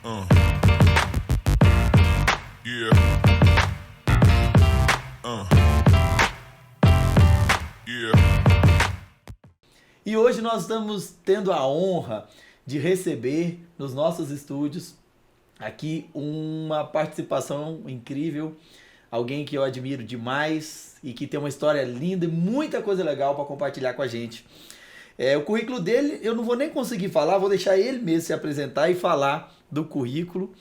Uh. Yeah. Yeah. E hoje nós estamos tendo a honra de receber nos nossos estúdios aqui uma participação incrível, alguém que eu admiro demais e que tem uma história linda e muita coisa legal para compartilhar com a gente. O currículo dele eu não vou nem conseguir falar, vou deixar ele mesmo se apresentar e falar do currículo,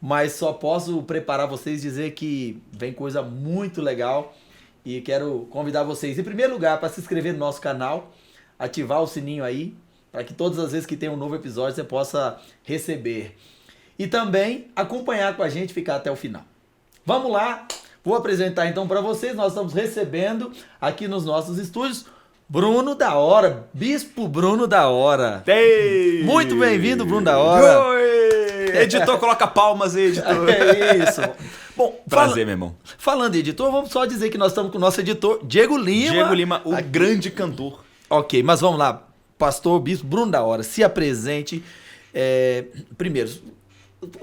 mas só posso preparar vocês, dizer que vem coisa muito legal e quero convidar vocês, em primeiro lugar, para se inscrever no nosso canal, ativar o sininho aí, para que todas as vezes que tem um novo episódio você possa receber. E também acompanhar com a gente, ficar até o final. Vamos lá, vou apresentar então para vocês, nós estamos recebendo aqui nos nossos estúdios Bruno da Hora, Bispo Bruno da Hora. Ei! Muito bem-vindo, Bruno da Hora. Oi! Editor, coloca palmas aí, editor. É isso. Bom, prazer, meu irmão. Falando em editor, vamos só dizer que nós estamos com o nosso editor, Diego Lima. Diego Lima, o grande cantor. Ok, mas vamos lá. Pastor Bispo Bruno da Hora, se apresente. Primeiro,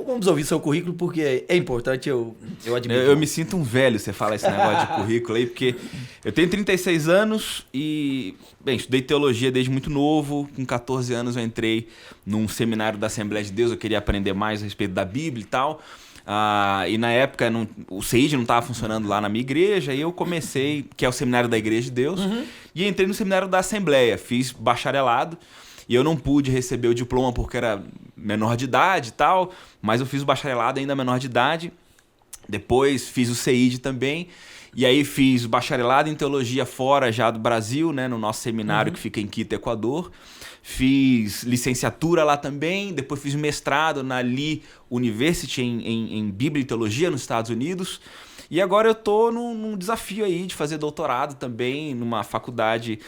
vamos ouvir seu currículo, porque é importante, eu admiro. Eu me sinto um velho você falar esse negócio de currículo aí, porque eu tenho 36 anos e, bem, estudei teologia desde muito novo. Com 14 anos eu entrei num seminário da Assembleia de Deus, eu queria aprender mais a respeito da Bíblia e tal. E na época o CEID não estava funcionando lá na minha igreja, e eu comecei, que é o seminário da Igreja de Deus, e entrei no seminário da Assembleia, fiz bacharelado. E eu não pude receber o diploma porque era menor de idade e tal, mas eu fiz o bacharelado ainda menor de idade. Depois fiz o CEID também. E aí fiz o bacharelado em teologia fora já do Brasil, né, no nosso seminário que fica em Quito, Equador. Fiz licenciatura lá também. Depois fiz mestrado na Lee University em Bíblia e Teologia nos Estados Unidos. E agora eu estou num desafio aí de fazer doutorado também numa faculdade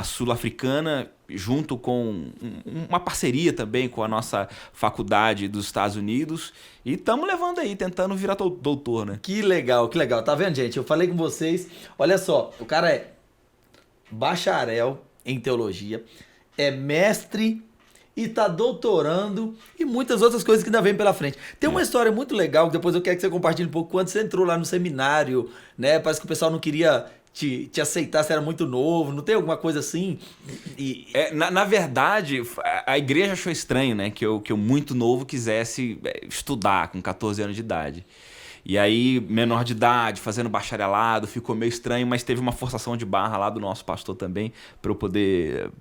sul-africana, junto com uma parceria também com a nossa faculdade dos Estados Unidos. E estamos levando aí, tentando virar doutor, né? Que legal, que legal. Tá vendo, gente? Eu falei com vocês. Olha só, o cara é bacharel em teologia, é mestre e tá doutorando e muitas outras coisas que ainda vem pela frente. Tem uma história muito legal que depois eu quero que você compartilhe um pouco. Quando você entrou lá no seminário, né? Parece que o pessoal não queria te aceitar, você era muito novo, não tem alguma coisa assim? Na verdade, a igreja achou estranho, né? Que eu muito novo quisesse estudar com 14 anos de idade. E aí, menor de idade, fazendo bacharelado, ficou meio estranho, mas teve uma forçação de barra lá do nosso pastor também, para eu poder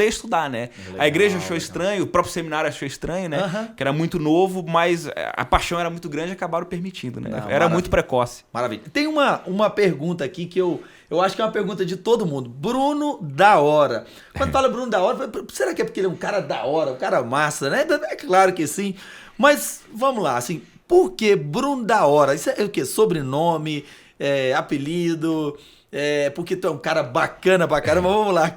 estudar, né? Legal, a igreja achou estranho, o próprio seminário achou estranho, né? Que era muito novo, mas a paixão era muito grande e acabaram permitindo, né? Era muito precoce. Maravilha. Tem uma pergunta aqui que eu acho que é uma pergunta de todo mundo. Bruno da Hora. Quando fala Bruno da Hora, será que é porque ele é um cara da hora, um cara massa, né? É claro que sim. Mas vamos lá, assim, por que Bruno da Hora? Isso é o quê? Sobrenome, apelido? Porque tu é um cara bacana pra caramba. Vamos lá,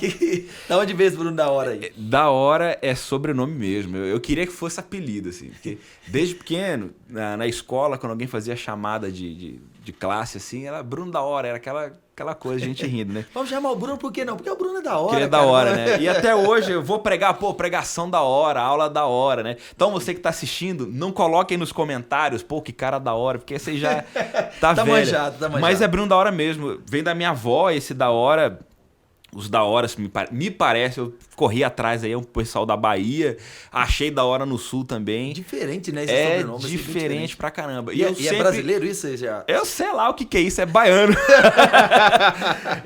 da onde veio esse Bruno da Hora aí? Da Hora é sobrenome mesmo. Eu queria que fosse apelido, assim, porque desde pequeno, na escola, quando alguém fazia chamada de classe, assim, era Bruno da Hora, era aquela coisa, a gente rindo, né? Vamos chamar o Bruno por quê não? Porque o Bruno é da hora. Porque ele é da hora, né? E até hoje eu vou pregar, pregação da hora, aula da hora, né? Então você que tá assistindo, não coloquem nos comentários, que cara da hora, porque você já tá velho. Manjado, tá manjado. Mas é Bruno da Hora mesmo. Vem da minha avó, esse da hora. Os da hora, me parece, eu corri atrás aí, um pessoal da Bahia, achei da hora no Sul também. Diferente, né? Esse sobrenome, diferente pra caramba. E é brasileiro isso? Já... Eu sei lá o que é isso, é baiano.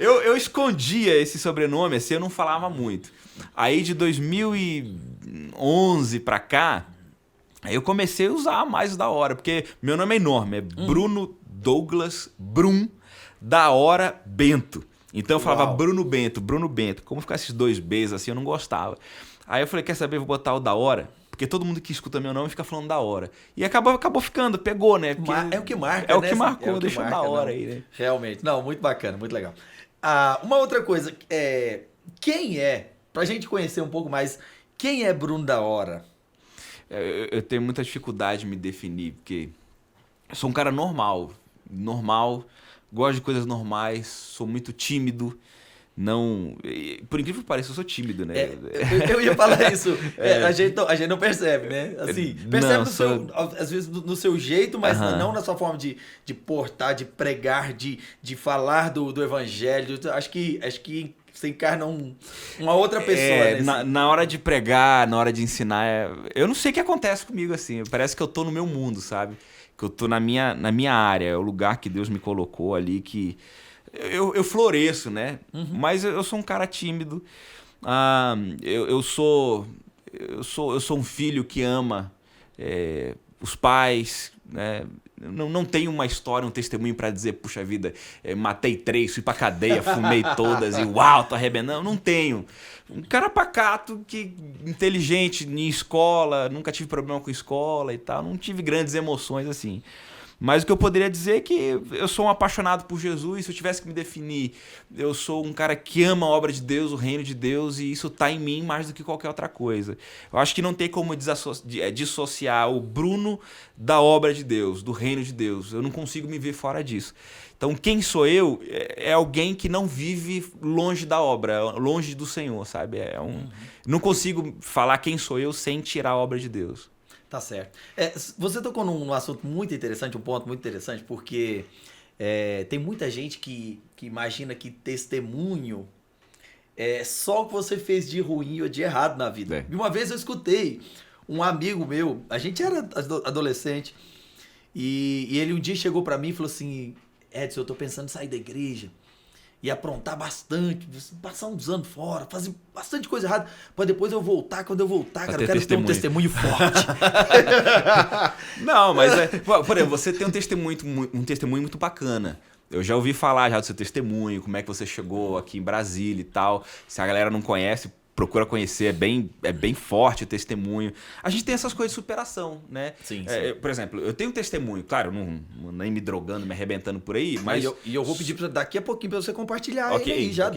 eu escondia esse sobrenome, assim, eu não falava muito. Aí de 2011 pra cá, aí eu comecei a usar mais o da hora, porque meu nome é enorme, é Bruno Douglas Brum da Hora Bento. Então eu falava Bruno Bento. Como ficar esses dois Bs assim, eu não gostava. Aí eu falei, quer saber, vou botar o da hora, porque todo mundo que escuta meu nome fica falando da hora. E acabou ficando, pegou, né? Porque é o que marca, é o que marcou, deixou da hora aí, né? Realmente. Não, muito bacana, muito legal. Uma outra coisa, pra gente conhecer um pouco mais, quem é Bruno da Hora? Eu tenho muita dificuldade de me definir, porque eu sou um cara normal, gosto de coisas normais, sou muito tímido, não... Por incrível que pareça, eu sou tímido, né? Eu ia falar isso. A gente não percebe, né? Assim, percebe às vezes no seu jeito, mas não na sua forma de portar, de pregar, de falar do evangelho. Acho que você encarna uma outra pessoa. Né? Na hora de pregar, na hora de ensinar, eu não sei o que acontece comigo, assim. Parece que eu tô no meu mundo, sabe? Que eu tô na minha área, é o lugar que Deus me colocou ali, que eu floresço, né? Mas eu sou um cara tímido. Eu sou um filho que ama os pais, né? Não tenho uma história, um testemunho pra dizer, puxa vida, matei 3, fui pra cadeia, fumei todas e uau, tô arrebentando. Não tenho. Um cara pacato, inteligente em escola, nunca tive problema com escola e tal, não tive grandes emoções assim. Mas o que eu poderia dizer é que eu sou um apaixonado por Jesus. Se eu tivesse que me definir, eu sou um cara que ama a obra de Deus, o reino de Deus, e isso está em mim mais do que qualquer outra coisa. Eu acho que não tem como dissociar o Bruno da obra de Deus, do reino de Deus. Eu não consigo me ver fora disso. Então, quem sou eu é alguém que não vive longe da obra, longe do Senhor, sabe? Não consigo falar quem sou eu sem tirar a obra de Deus. Tá certo. Você tocou num assunto muito interessante, um ponto muito interessante, porque tem muita gente que imagina que testemunho é só o que você fez de ruim ou de errado na vida. E uma vez eu escutei um amigo meu, a gente era adolescente, e ele um dia chegou pra mim e falou assim: Edson, eu tô pensando em sair da igreja e aprontar bastante, passar uns anos fora, fazer bastante coisa errada, pra depois eu voltar. Quando eu voltar, cara, eu quero ter um testemunho forte. Não, mas por exemplo, você tem um testemunho muito bacana. Eu já ouvi falar já do seu testemunho, como é que você chegou aqui em Brasília e tal. Se a galera não conhece, procura conhecer, é bem forte o testemunho. A gente tem essas coisas de superação, né? Sim. Por exemplo, eu tenho um testemunho, claro, nem me drogando, me arrebentando por aí, mas... E eu vou pedir daqui a pouquinho para você compartilhar ele aí já.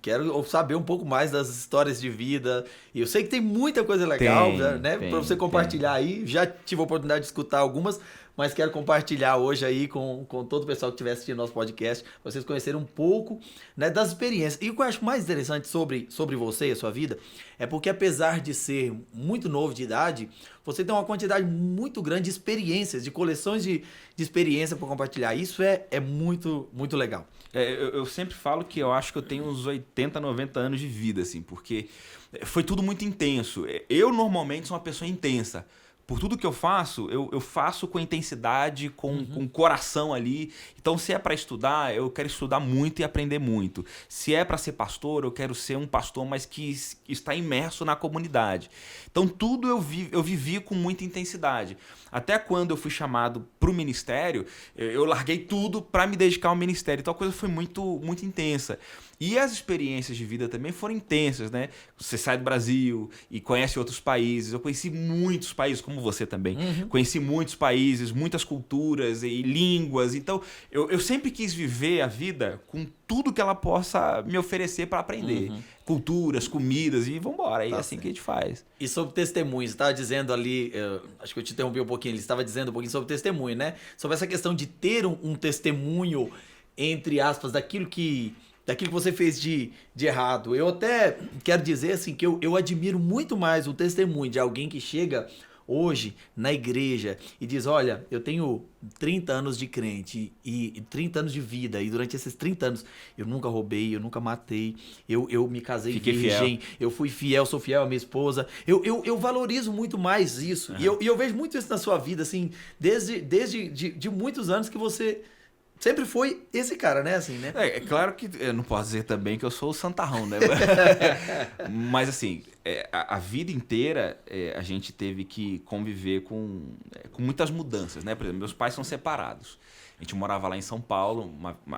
Quero saber um pouco mais das histórias de vida. E eu sei que tem muita coisa legal, né? Para você compartilhar aí. Já tive a oportunidade de escutar algumas, mas quero compartilhar hoje aí com todo o pessoal que estiver assistindo nosso podcast, para vocês conhecerem um pouco, né, das experiências. E o que eu acho mais interessante sobre você e a sua vida é porque, apesar de ser muito novo de idade, você tem uma quantidade muito grande de experiências, de coleções de experiência para compartilhar. Isso é muito, muito legal. Eu sempre falo que eu acho que eu tenho uns 80, 90 anos de vida, assim, porque foi tudo muito intenso. Eu, normalmente, sou uma pessoa intensa. Por tudo que eu faço com intensidade, com coração ali. Então, se é para estudar, eu quero estudar muito e aprender muito. Se é para ser pastor, eu quero ser um pastor, mas que está imerso na comunidade. Então, tudo eu vivi com muita intensidade. Até quando eu fui chamado para o ministério, eu larguei tudo para me dedicar ao ministério. Então, a coisa foi muito, muito intensa. E as experiências de vida também foram intensas, né? Você sai do Brasil e conhece outros países. Eu conheci muitos países, como você também. Conheci muitos países, muitas culturas e línguas. Então, eu sempre quis viver a vida com tudo que ela possa me oferecer para aprender. Culturas, comidas e vambora. É assim que a gente faz. E sobre testemunhos, você estava dizendo ali, acho que eu te interrompi um pouquinho, ele estava dizendo um pouquinho sobre testemunho, né? Sobre essa questão de ter um testemunho, entre aspas, daquilo que você fez de errado. Eu até quero dizer assim que eu admiro muito mais o testemunho de alguém que chega hoje na igreja e diz: olha, eu tenho 30 anos de crente e 30 anos de vida, e durante esses 30 anos eu nunca roubei, eu nunca matei, eu me casei virgem, eu fui fiel, sou fiel à minha esposa. Eu valorizo muito mais isso. E eu vejo muito isso na sua vida, assim, desde muitos anos que você sempre foi esse cara, né? Assim, né? É claro que eu não posso dizer também que eu sou o santarrão, né? Mas assim, a vida inteira a gente teve que conviver com muitas mudanças, né? Por exemplo, meus pais são separados. A gente morava lá em São Paulo,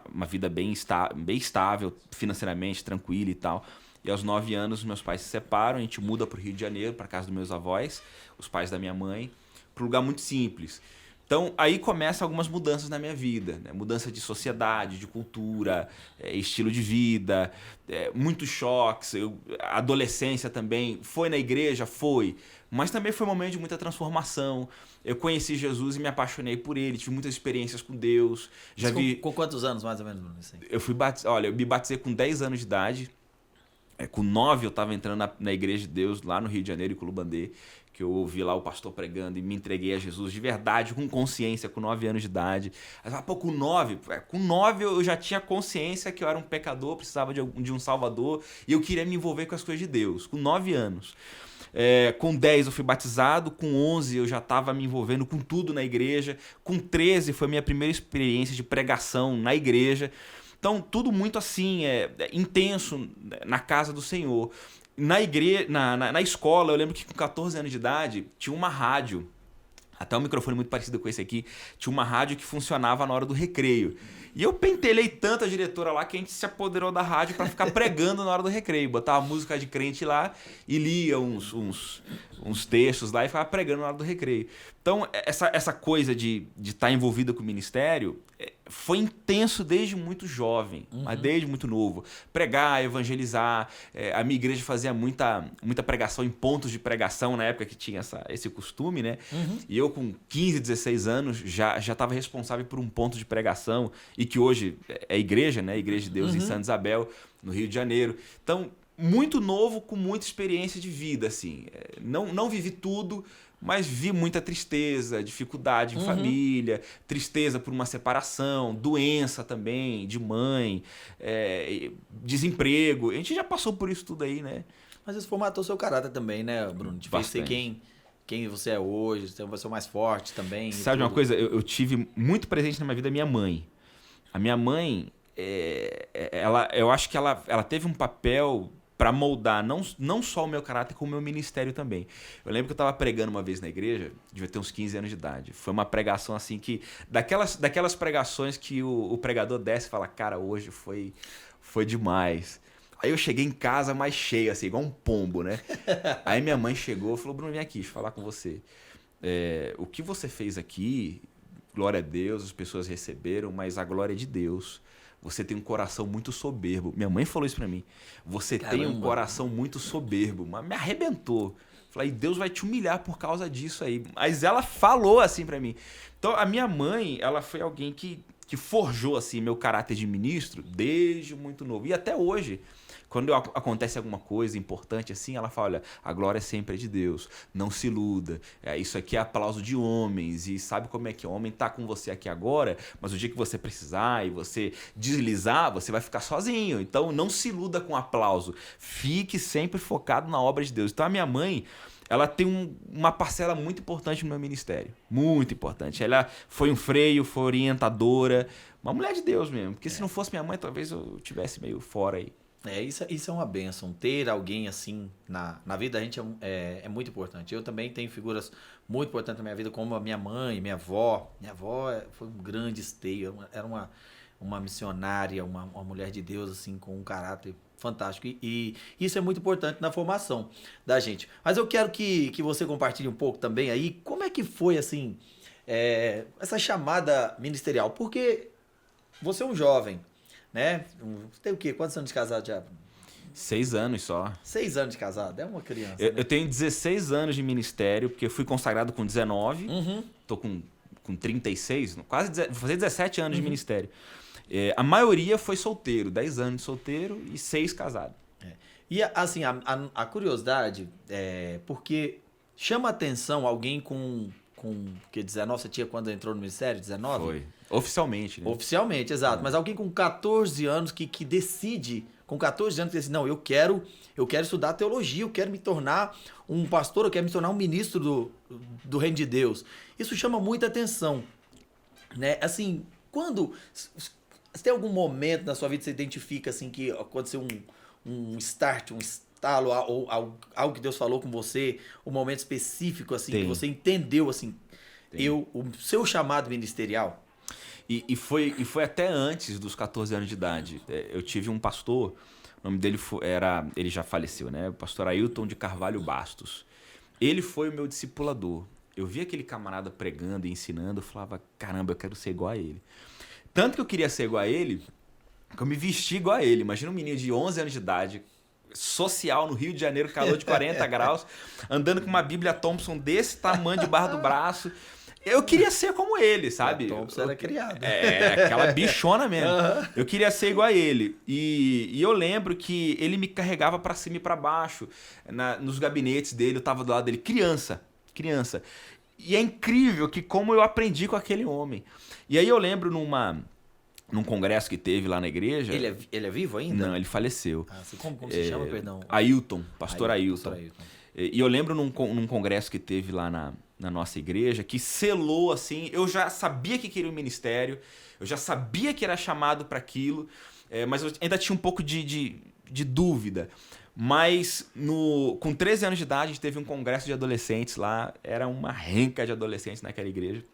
uma vida bem estável, financeiramente, tranquila e tal. E aos 9 anos, meus pais se separam, a gente muda para o Rio de Janeiro, para casa dos meus avós, os pais da minha mãe, para um lugar muito simples. Então, aí começam algumas mudanças na minha vida, né? Mudança de sociedade, de cultura, estilo de vida, muitos choques. A adolescência também, foi na igreja? Foi. Mas também foi um momento de muita transformação. Eu conheci Jesus e me apaixonei por ele, tive muitas experiências com Deus. Já vi... Com quantos anos, mais ou menos? Assim? Eu me batizei com 10 anos de idade. Com 9 eu estava entrando na Igreja de Deus, lá no Rio de Janeiro, em Culubandê, que eu ouvi lá o pastor pregando e me entreguei a Jesus de verdade, com consciência, com 9 anos de idade. Aí, pô, com 9 eu já tinha consciência que eu era um pecador, precisava de um salvador, e eu queria me envolver com as coisas de Deus, com 9 anos. Com 10 eu fui batizado, com 11 eu já estava me envolvendo com tudo na igreja, com 13 foi minha primeira experiência de pregação na igreja. Então, tudo muito assim, intenso na casa do Senhor. Na escola, eu lembro que com 14 anos de idade, tinha uma rádio, até um microfone muito parecido com esse aqui, tinha uma rádio que funcionava na hora do recreio. E eu pentelei tanto a diretora lá que a gente se apoderou da rádio para ficar pregando na hora do recreio. Botava música de crente lá e lia uns textos lá e ficava pregando na hora do recreio. Então, essa coisa de estar envolvida com o ministério foi intenso desde muito jovem, mas desde muito novo. Pregar, evangelizar. A minha igreja fazia muita pregação em pontos de pregação na época que tinha esse costume, né? E eu com 15, 16 anos já estava responsável por um ponto de pregação e que hoje é a igreja, né? Igreja de Deus em Santa Isabel, no Rio de Janeiro. Então, muito novo, com muita experiência de vida, assim. Não vivi tudo, mas vi muita tristeza, dificuldade em família, tristeza por uma separação, doença também, de mãe, desemprego. A gente já passou por isso tudo aí, né? Mas isso formatou seu caráter também, né, Bruno? Te fez ser quem você é hoje, você é o mais forte também. Sabe uma coisa? Eu tive muito presente na minha vida a minha mãe. A minha mãe, eu acho que ela teve um papel para moldar não só o meu caráter, como o meu ministério também. Eu lembro que eu estava pregando uma vez na igreja, devia ter uns 15 anos de idade. Foi uma pregação assim que... Daquelas pregações que o pregador desce e fala, cara, hoje foi demais. Aí eu cheguei em casa mais cheio, assim, igual um pombo, né? Aí minha mãe chegou e falou, Bruno, vem aqui, deixa eu falar com você. O que você fez aqui, glória a Deus, as pessoas receberam, mas a glória é de Deus. Você tem um coração muito soberbo. Minha mãe falou isso pra mim. Você tem um coração muito soberbo. Mas me arrebentou. Falei, Deus vai te humilhar por causa disso aí. Mas ela falou assim pra mim. Então, a minha mãe, ela foi alguém que forjou assim meu caráter de ministro desde muito novo. E até hoje, quando acontece alguma coisa importante assim, ela fala, olha, a glória sempre é de Deus, não se iluda, isso aqui é aplauso de homens, e sabe como é que o homem tá com você aqui agora, mas o dia que você precisar e você deslizar, você vai ficar sozinho, então não se iluda com aplauso, fique sempre focado na obra de Deus. Então a minha mãe, ela tem uma parcela muito importante no meu ministério, muito importante. Ela foi um freio, foi orientadora, uma mulher de Deus mesmo, porque se não fosse minha mãe, talvez eu tivesse meio fora aí. Isso é uma bênção. Ter alguém assim na vida da gente é muito importante. Eu também tenho figuras muito importantes na minha vida, como a minha mãe, minha avó. Minha avó foi um grande esteio, era uma missionária, uma mulher de Deus assim com um caráter fantástico. E isso é muito importante na formação da gente. Mas eu quero que você compartilhe um pouco também aí, como é que foi assim essa chamada ministerial? Porque você é um jovem, né? Você tem o quê? Quantos anos de casado já? 6 anos só. 6 anos de casado, é uma criança. Eu tenho 16 anos de ministério, porque eu fui consagrado com 19, tô com 36, vou fazer 17 anos de ministério. A maioria foi solteiro, 10 anos de solteiro e 6 casado. E assim, a curiosidade porque chama atenção alguém com que 19, você tinha quando entrou no ministério? 19? Foi. Oficialmente, né? Oficialmente, exato. Mas alguém com 14 anos que decide, com 14 anos, que decide, não, eu quero estudar teologia, eu quero me tornar um pastor, eu quero me tornar um ministro do reino de Deus. Isso chama muita atenção, né? Assim, se tem algum momento na sua vida que você identifica, assim, que aconteceu um start, um estalo, ou algo que Deus falou com você, um momento específico, assim, que você entendeu, assim, o seu chamado ministerial? E foi até antes dos 14 anos de idade. Eu tive um pastor, o nome dele ele já faleceu, né? O pastor Ailton de Carvalho Bastos. Ele foi o meu discipulador. eu via aquele camarada pregando e ensinando, eu falava, caramba, eu quero ser igual a ele. Tanto que eu queria ser igual a ele, que eu me vesti igual a ele. Imagina um menino de 11 anos de idade, social no Rio de Janeiro, calor de 40 graus, andando com uma Bíblia Thompson desse tamanho debaixo do braço. Eu queria ser como ele, sabe? A Thompson era criado. Aquela bichona mesmo. Uhum. Eu queria ser igual a ele. E eu lembro que ele me carregava pra cima e pra baixo. Nos gabinetes dele, eu tava do lado dele. Criança. E é incrível que como eu aprendi com aquele homem. E aí eu lembro num congresso que teve lá na igreja... Ele é vivo ainda? Não, ele faleceu. Como se chama, perdão? Ailton, pastor Ailton. Pastor Ailton. E eu lembro num congresso que teve lá na nossa igreja, que selou assim, eu já sabia que queria o ministério, eu já sabia que era chamado para aquilo, mas eu ainda tinha um pouco de dúvida. Mas com 13 anos de idade, a gente teve um congresso de adolescentes lá, era uma renca de adolescentes naquela igreja.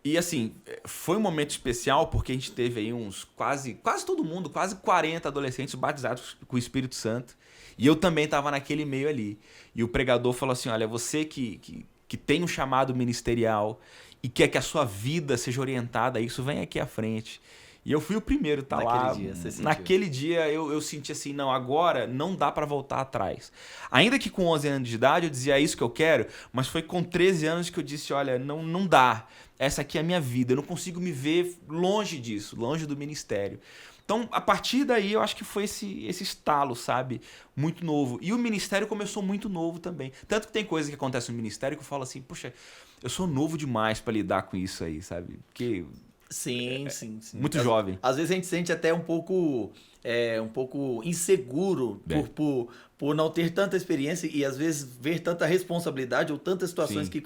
E assim, foi um momento especial porque a gente teve aí quase todo mundo, quase 40 adolescentes batizados com o Espírito Santo. E eu também estava naquele meio ali. E o pregador falou assim, olha, você que tem um chamado ministerial e quer que a sua vida seja orientada a isso, vem aqui à frente. E eu fui o primeiro a estar lá. Naquele dia eu senti assim, não, agora não dá para voltar atrás. Ainda que com 11 anos de idade eu dizia, é isso que eu quero, mas foi com 13 anos que eu disse, olha, não dá. Essa aqui é a minha vida, eu não consigo me ver longe disso, longe do ministério. Então, a partir daí, eu acho que foi esse estalo, sabe? Muito novo. E o ministério começou muito novo também. Tanto que tem coisa que acontece no ministério que eu falo assim, poxa, eu sou novo demais para lidar com isso aí, sabe? Porque... Sim. Muito jovem. Às vezes a gente sente até um pouco inseguro por não ter tanta experiência e às vezes ver tanta responsabilidade ou tantas situações que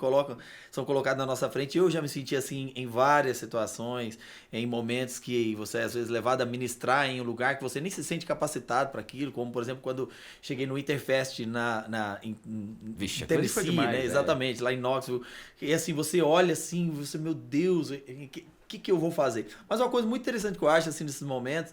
são colocadas na nossa frente. Eu já me senti assim em várias situações, em momentos que você é às vezes levado a ministrar em um lugar que você nem se sente capacitado para aquilo, como por exemplo quando cheguei no Interfest em Tennessee, demais, né? Exatamente, lá em Knoxville. E assim, você olha assim, você, meu Deus, o que eu vou fazer? Mas uma coisa muito interessante que eu acho assim nesses momentos,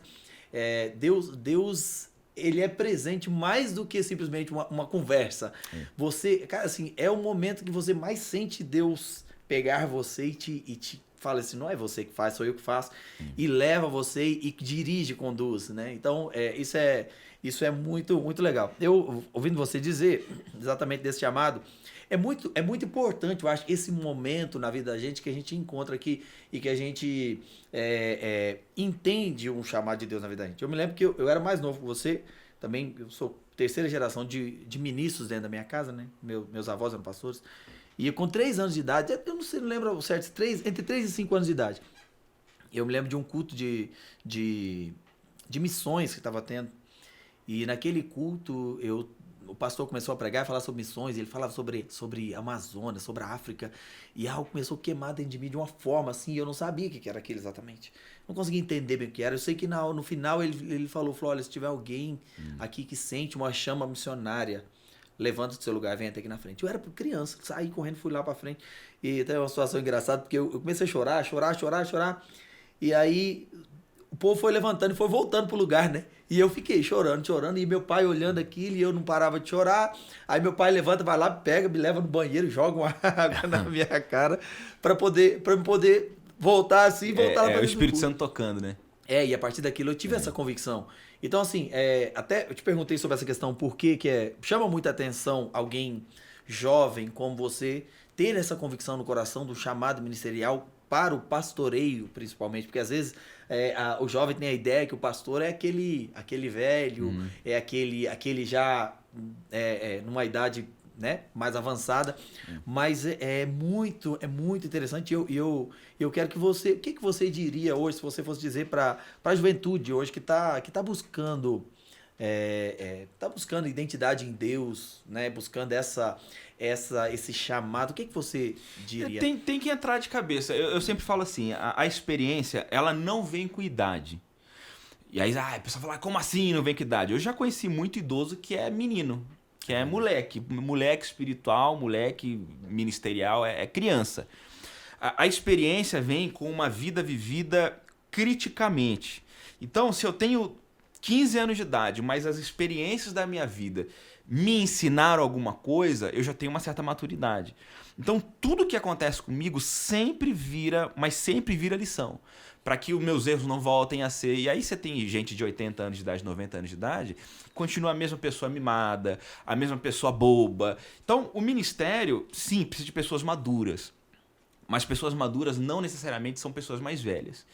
Deus ele é presente mais do que simplesmente uma conversa. Você, cara, assim, é o momento que você mais sente Deus pegar você e te fala assim, não é você que faz, sou eu que faço, e leva você e dirige, conduz, né? Então, isso é muito, muito legal. Eu, ouvindo você dizer exatamente desse chamado, é muito importante, eu acho, esse momento na vida da gente que a gente encontra aqui e que a gente entende um chamado de Deus na vida da gente. Eu me lembro que eu era mais novo que você, também eu sou terceira geração de ministros dentro da minha casa, né? Meus avós eram pastores. E com 3 anos de idade, eu não lembro certo, entre 3 e 5 anos de idade, eu me lembro de um culto de missões que estava tendo. E naquele culto, o pastor começou a pregar e falar sobre missões, ele falava sobre a Amazônia, sobre a África, e algo começou a queimar dentro de mim de uma forma assim, eu não sabia o que era aquilo exatamente. Não conseguia entender bem o que era. Eu sei que no final ele falou, olha, se tiver alguém aqui que sente uma chama missionária, levanta do seu lugar, vem até aqui na frente. Eu era criança, saí correndo, fui lá pra frente, e até uma situação engraçada, porque eu comecei a chorar, e aí o povo foi levantando e foi voltando pro lugar, né? E eu fiquei chorando, e meu pai olhando aquilo, e eu não parava de chorar. Aí meu pai levanta, vai lá, pega, me leva no banheiro, joga uma água na minha cara, pra me poder voltar assim, voltar lá pra o Espírito Santo tocando, né? E a partir daquilo eu tive essa convicção. Então, assim, até eu te perguntei sobre essa questão, por que chama muita atenção alguém jovem como você ter essa convicção no coração do chamado ministerial para o pastoreio, principalmente, porque às vezes o jovem tem a ideia que o pastor é aquele velho, é aquele já numa idade, né, mais avançada, mas é muito interessante. Eu quero que você, o que você diria hoje, se você fosse dizer para a juventude hoje que tá buscando identidade em Deus, né, buscando esse chamado, o que você diria? Tem que entrar de cabeça. Eu sempre falo assim, a experiência, ela não vem com idade. E aí a pessoa fala, como assim não vem com idade? Eu já conheci muito idoso que é menino, que é moleque espiritual, moleque ministerial, é criança. A experiência vem com uma vida vivida criticamente. Então, se eu tenho 15 anos de idade, mas as experiências da minha vida me ensinaram alguma coisa, eu já tenho uma certa maturidade. Então, tudo que acontece comigo sempre vira lição. Para que os meus erros não voltem a ser. E aí você tem gente de 80 anos de idade, 90 anos de idade, continua a mesma pessoa mimada, a mesma pessoa boba. Então, o ministério, sim, precisa de pessoas maduras. Mas pessoas maduras não necessariamente são pessoas mais velhas.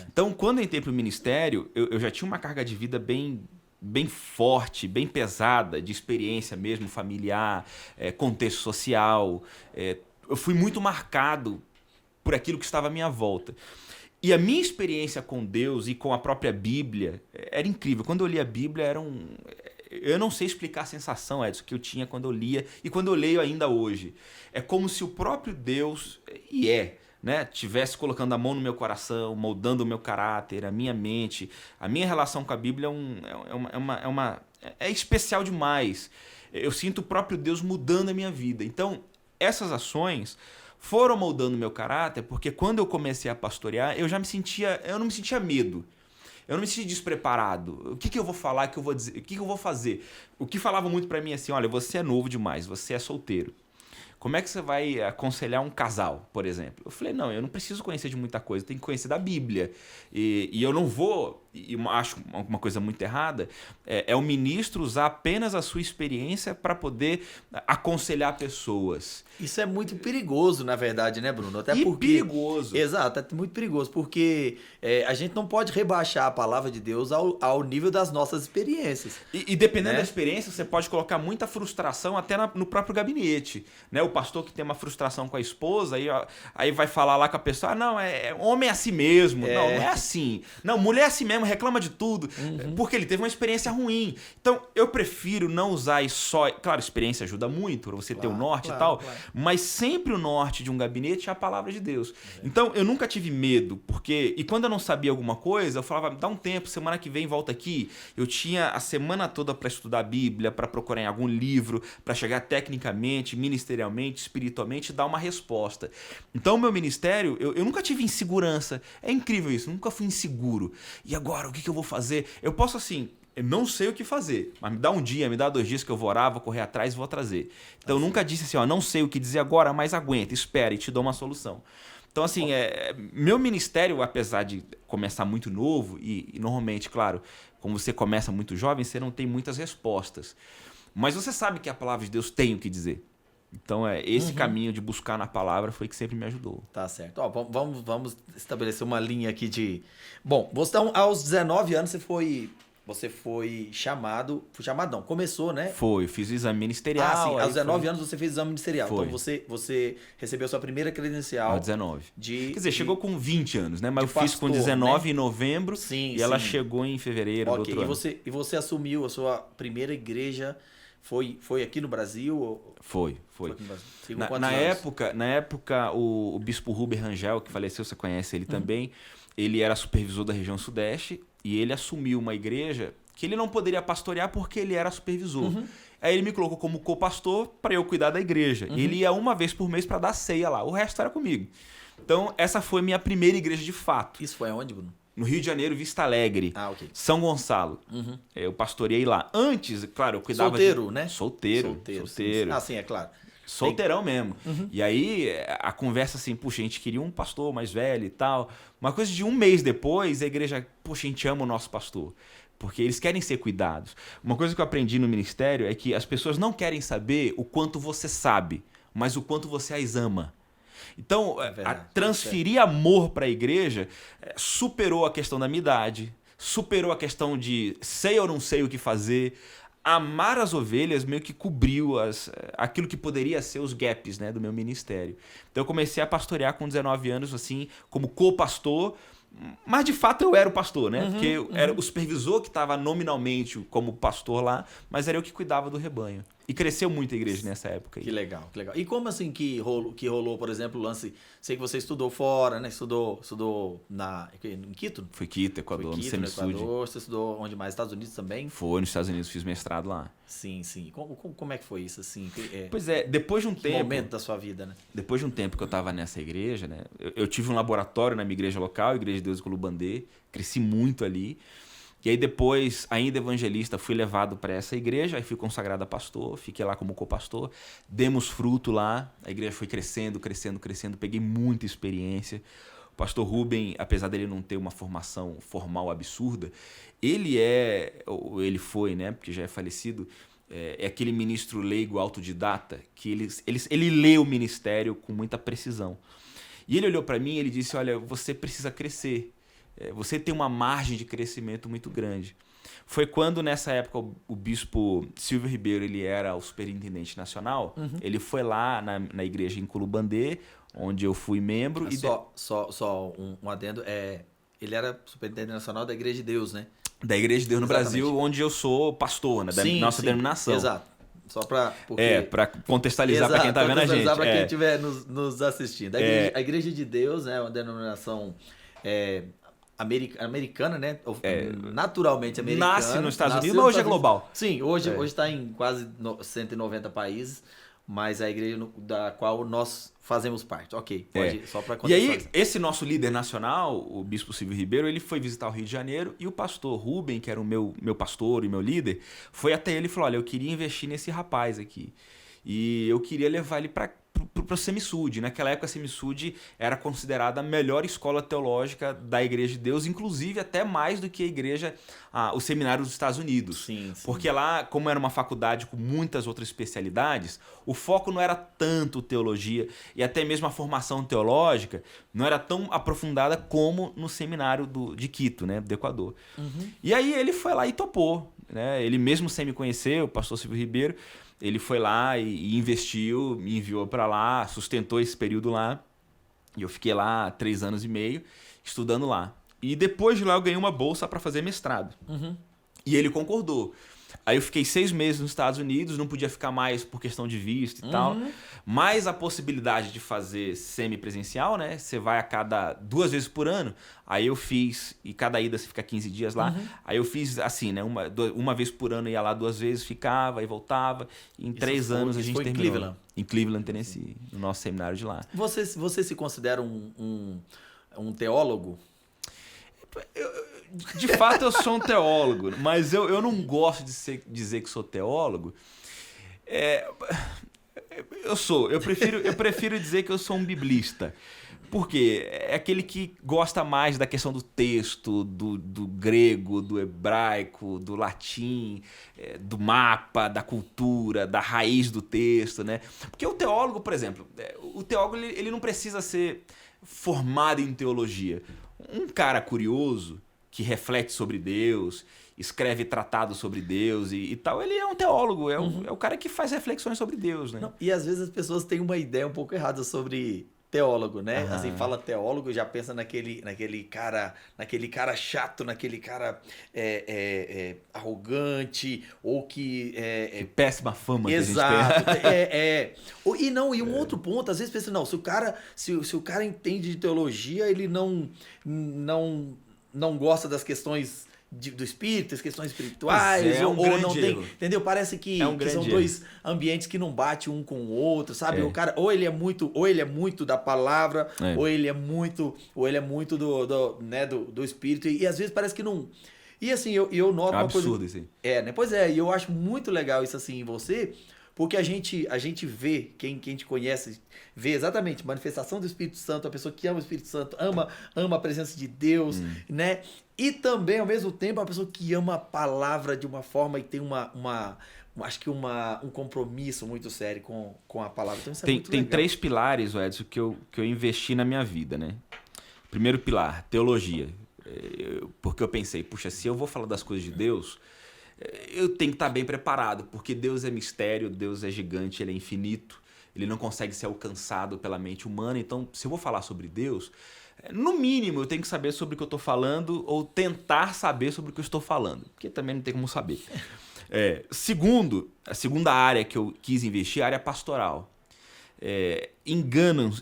Então, quando eu entrei para o ministério, eu já tinha uma carga de vida bem forte, bem pesada, de experiência mesmo, familiar, contexto social. Eu fui muito marcado por aquilo que estava à minha volta. E a minha experiência com Deus e com a própria Bíblia era incrível. Quando eu li a Bíblia, eu não sei explicar a sensação, Edson, que eu tinha quando eu lia e quando eu leio ainda hoje. É como se o próprio Deus, né, tivesse colocando a mão no meu coração, moldando o meu caráter, a minha mente. A minha relação com a Bíblia é especial demais. Eu sinto o próprio Deus mudando a minha vida. Então, essas ações foram moldando o meu caráter, porque quando eu comecei a pastorear, eu não me sentia medo. Eu não me sentia despreparado. O que eu vou falar, o que eu vou dizer, o que eu vou fazer? O que falavam muito pra mim é assim, olha, você é novo demais, você é solteiro. Como é que você vai aconselhar um casal, por exemplo? Eu falei, não, eu não preciso conhecer de muita coisa, eu tenho que conhecer da Bíblia. E eu não vou, e acho uma coisa muito errada, é o ministro usar apenas a sua experiência para poder aconselhar pessoas. Isso é muito perigoso, na verdade, né, Bruno? Até E porque... perigoso. Exato, é muito perigoso, porque a gente não pode rebaixar a palavra de Deus ao nível das nossas experiências. E dependendo né? da experiência, você pode colocar muita frustração até no próprio gabinete. Né? O pastor que tem uma frustração com a esposa, aí vai falar lá com a pessoa, não, homem é assim mesmo. Não é assim. Não, mulher é assim mesmo, reclama de tudo. Porque ele teve uma experiência ruim. Então, eu prefiro não usar só... Claro, a experiência ajuda muito para você ter o norte e tal, mas sempre o norte de um gabinete é a palavra de Deus. Então, eu nunca tive medo, porque... E quando eu não sabia alguma coisa, eu falava, dá um tempo, semana que vem volta aqui. Eu tinha a semana toda para estudar a Bíblia, para procurar em algum livro, para chegar tecnicamente, ministerialmente, espiritualmente, dar uma resposta. Então, o meu ministério, eu nunca tive insegurança. É incrível isso, nunca fui inseguro. E agora, o que eu vou fazer? Eu posso, assim... Eu não sei o que fazer, mas me dá um dia, me dá 2 dias que eu vou orar, vou correr atrás e vou trazer. Então, eu nunca disse assim, ó, não sei o que dizer agora, mas aguenta, espera e te dou uma solução. Então, assim, meu ministério, apesar de começar muito novo, e normalmente, claro, como você começa muito jovem, você não tem muitas respostas. Mas você sabe que a palavra de Deus tem o que dizer. Então, esse caminho de buscar na palavra foi que sempre me ajudou. Tá certo. Ó, vamos estabelecer uma linha aqui de... Bom, você, aos 19 anos você foi chamado... Não, começou, né? Foi, eu fiz o exame ministerial. Sim, aos 19 anos você fez o exame ministerial. Foi. Então você recebeu sua primeira credencial. Aos 19. Quer dizer, chegou com 20 anos, né? Mas eu fiz com pastor, 19 né? em novembro e ela chegou em fevereiro do outro ano. E você assumiu a sua primeira igreja... Foi aqui no Brasil? Foi. Aqui no Brasil. Na época, o bispo Ruber Rangel, que faleceu, você conhece ele também, ele era supervisor da região sudeste e ele assumiu uma igreja que ele não poderia pastorear porque ele era supervisor. Aí ele me colocou como co-pastor para eu cuidar da igreja. E ele ia uma vez por mês para dar ceia lá. O resto era comigo. Então, essa foi minha primeira igreja de fato. Isso foi aonde, Bruno? No Rio de Janeiro, Vista Alegre, ok. São Gonçalo. Eu pastoreei lá. Antes, claro, eu cuidava... Solteiro, né? Solteiro. Ah, sim, é claro. Solteirão mesmo. E aí, a conversa assim, puxa, a gente queria um pastor mais velho e tal. Uma coisa de 1 mês depois, a igreja, puxa, a gente ama o nosso pastor. Porque eles querem ser cuidados. Uma coisa que eu aprendi no ministério é que as pessoas não querem saber o quanto você sabe, mas o quanto você as ama. Então, transferir amor para a igreja superou a questão da minha idade, superou a questão de sei ou não sei o que fazer. Amar as ovelhas meio que cobriu aquilo que poderia ser os gaps, né, do meu ministério. Então, eu comecei a pastorear com 19 anos, assim, como co-pastor, mas de fato eu era o pastor, né? Porque eu era o supervisor que estava nominalmente como pastor lá, mas era eu que cuidava do rebanho. E cresceu muito a igreja nessa época aí. Que legal, que legal. E como assim que rolou, por exemplo, o lance... Sei que você estudou fora, né? Estudou em Quito? Foi Quito, Equador, no Semesud. Você estudou onde mais? Estados Unidos também? Foi, nos Estados Unidos, fiz mestrado lá. Sim. Como é que foi isso, assim? Pois é, depois de um tempo... momento da sua vida, né? Depois de um tempo que eu estava nessa igreja, né? Eu tive um laboratório na minha igreja local, Igreja de Deus de Culubandê. Cresci muito ali. E aí depois, ainda evangelista, fui levado para essa igreja, aí fui consagrado a pastor, fiquei lá como co-pastor, demos fruto lá, a igreja foi crescendo, crescendo, crescendo, peguei muita experiência. O pastor Rubem, apesar dele não ter uma formação formal absurda, ele foi, né, porque já é falecido, é aquele ministro leigo autodidata que ele lê o ministério com muita precisão. E ele olhou para mim e ele disse, olha, você precisa crescer. Você tem uma margem de crescimento muito grande. Foi quando, nessa época, o bispo Silvio Ribeiro ele era o superintendente nacional. Ele foi lá na igreja em Culubandê, onde eu fui membro. Só um adendo. Ele era superintendente nacional da Igreja de Deus, né? Da Igreja de Deus no Exatamente. Brasil, onde eu sou pastor, né? Da nossa denominação. Exato. Só para contextualizar para quem está vendo a gente. Para quem estiver nos assistindo. A Igreja de Deus é uma denominação americana, né? Naturalmente americana. Nasce nos Estados Unidos, mas hoje é global. Sim, hoje está em quase 190 países, mas é a igreja da qual nós fazemos parte. Ok, pode, só para contextualizar. E aí, esse nosso líder nacional, o bispo Silvio Ribeiro, ele foi visitar o Rio de Janeiro e o pastor Rubem, que era o meu pastor e meu líder, foi até ele e falou, olha, eu queria investir nesse rapaz aqui. E eu queria levar ele para o Semissud. Naquela época, a Semissud era considerada a melhor escola teológica da Igreja de Deus, inclusive até mais do que a igreja, o seminário dos Estados Unidos. Sim. Porque lá, como era uma faculdade com muitas outras especialidades, o foco não era tanto teologia e até mesmo a formação teológica não era tão aprofundada como no seminário de Quito, né, do Equador. E aí ele foi lá e topou. Né? Ele mesmo sem me conhecer, o pastor Silvio Ribeiro, ele foi lá e investiu, me enviou para lá, sustentou esse período lá. E eu fiquei lá 3 anos e meio estudando lá. E depois de lá eu ganhei uma bolsa para fazer mestrado. E ele concordou. Aí eu fiquei 6 meses nos Estados Unidos, não podia ficar mais por questão de visto e tal. Mas a possibilidade de fazer semipresencial, né? Você vai a cada 2 vezes por ano. Aí eu fiz, e cada ida você fica 15 dias lá. Aí eu fiz assim, né? Uma vez por ano ia lá 2 vezes, ficava e voltava. E em 3 anos a gente terminou. Em Cleveland? Em Cleveland, Tennessee, no nosso seminário de lá. Você se considera um teólogo? De fato, eu sou um teólogo, mas eu não gosto de dizer que sou teólogo. Eu prefiro dizer que eu sou um biblista. Por quê? É aquele que gosta mais da questão do texto, do grego, do hebraico, do latim, do mapa, da cultura, da raiz do texto, né? Porque o teólogo, por exemplo, o teólogo ele não precisa ser formado em teologia. Um cara curioso que reflete sobre Deus, escreve tratados sobre Deus e tal, ele é um teólogo, é o cara que faz reflexões sobre Deus, né? Não, e às vezes as pessoas têm uma ideia um pouco errada sobre teólogo, né? Assim, fala teólogo, já pensa naquele cara chato, naquele cara arrogante, ou que... Que péssima fama exato, que a gente tem. E um outro ponto, às vezes pensa, não, se o cara entende de teologia, ele não gosta das questões do espírito, as questões espirituais, ou não tem, entendeu? Parece que são dois ambientes que não batem um com o outro, sabe? O cara, ou ele é muito da palavra, ou ele é muito do espírito, e às vezes parece que não. E assim, eu noto uma coisa. Absurdo isso aí. Né? Pois é, e eu acho muito legal isso assim em você, porque a gente vê, quem te conhece, vê exatamente manifestação do Espírito Santo, a pessoa que ama o Espírito Santo, ama a presença de Deus, né? E também, ao mesmo tempo, a pessoa que ama a palavra de uma forma e tem um compromisso muito sério com a palavra. Então, isso é muito legal. 3 pilares, Edson, que eu investi na minha vida, né? Primeiro pilar, teologia. Porque eu pensei, puxa, se eu vou falar das coisas de Deus, eu tenho que estar bem preparado, porque Deus é mistério, Deus é gigante, ele é infinito, ele não consegue ser alcançado pela mente humana. Então, se eu vou falar sobre Deus, no mínimo eu tenho que saber sobre o que eu estou falando, ou tentar saber sobre o que eu estou falando, porque também não tem como saber. A segunda área que eu quis investir é a área pastoral.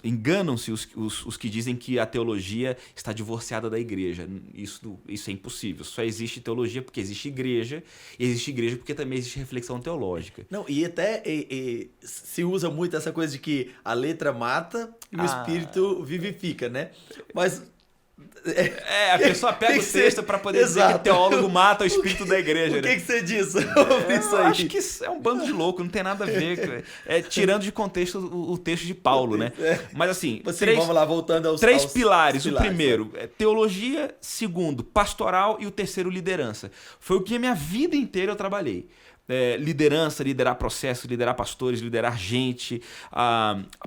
Enganam-se os que dizem que a teologia está divorciada da igreja. Isso é impossível. Só existe teologia porque existe igreja, e existe igreja porque também existe reflexão teológica. Não, e até se usa muito essa coisa de que a letra mata e o espírito vivifica, né? Mas A pessoa pega o texto para poder dizer que teólogo mata o espírito da igreja. O né? que você diz sobre isso aí? Eu acho que isso é um bando de louco, não tem nada a ver. Tirando de contexto o texto de Paulo, né? Mas assim, vamos lá, voltando aos três pilares. O pilares, primeiro é teologia, segundo, pastoral e o terceiro, liderança. Foi o que a minha vida inteira eu trabalhei. Liderança, liderar processos, liderar pastores, liderar gente.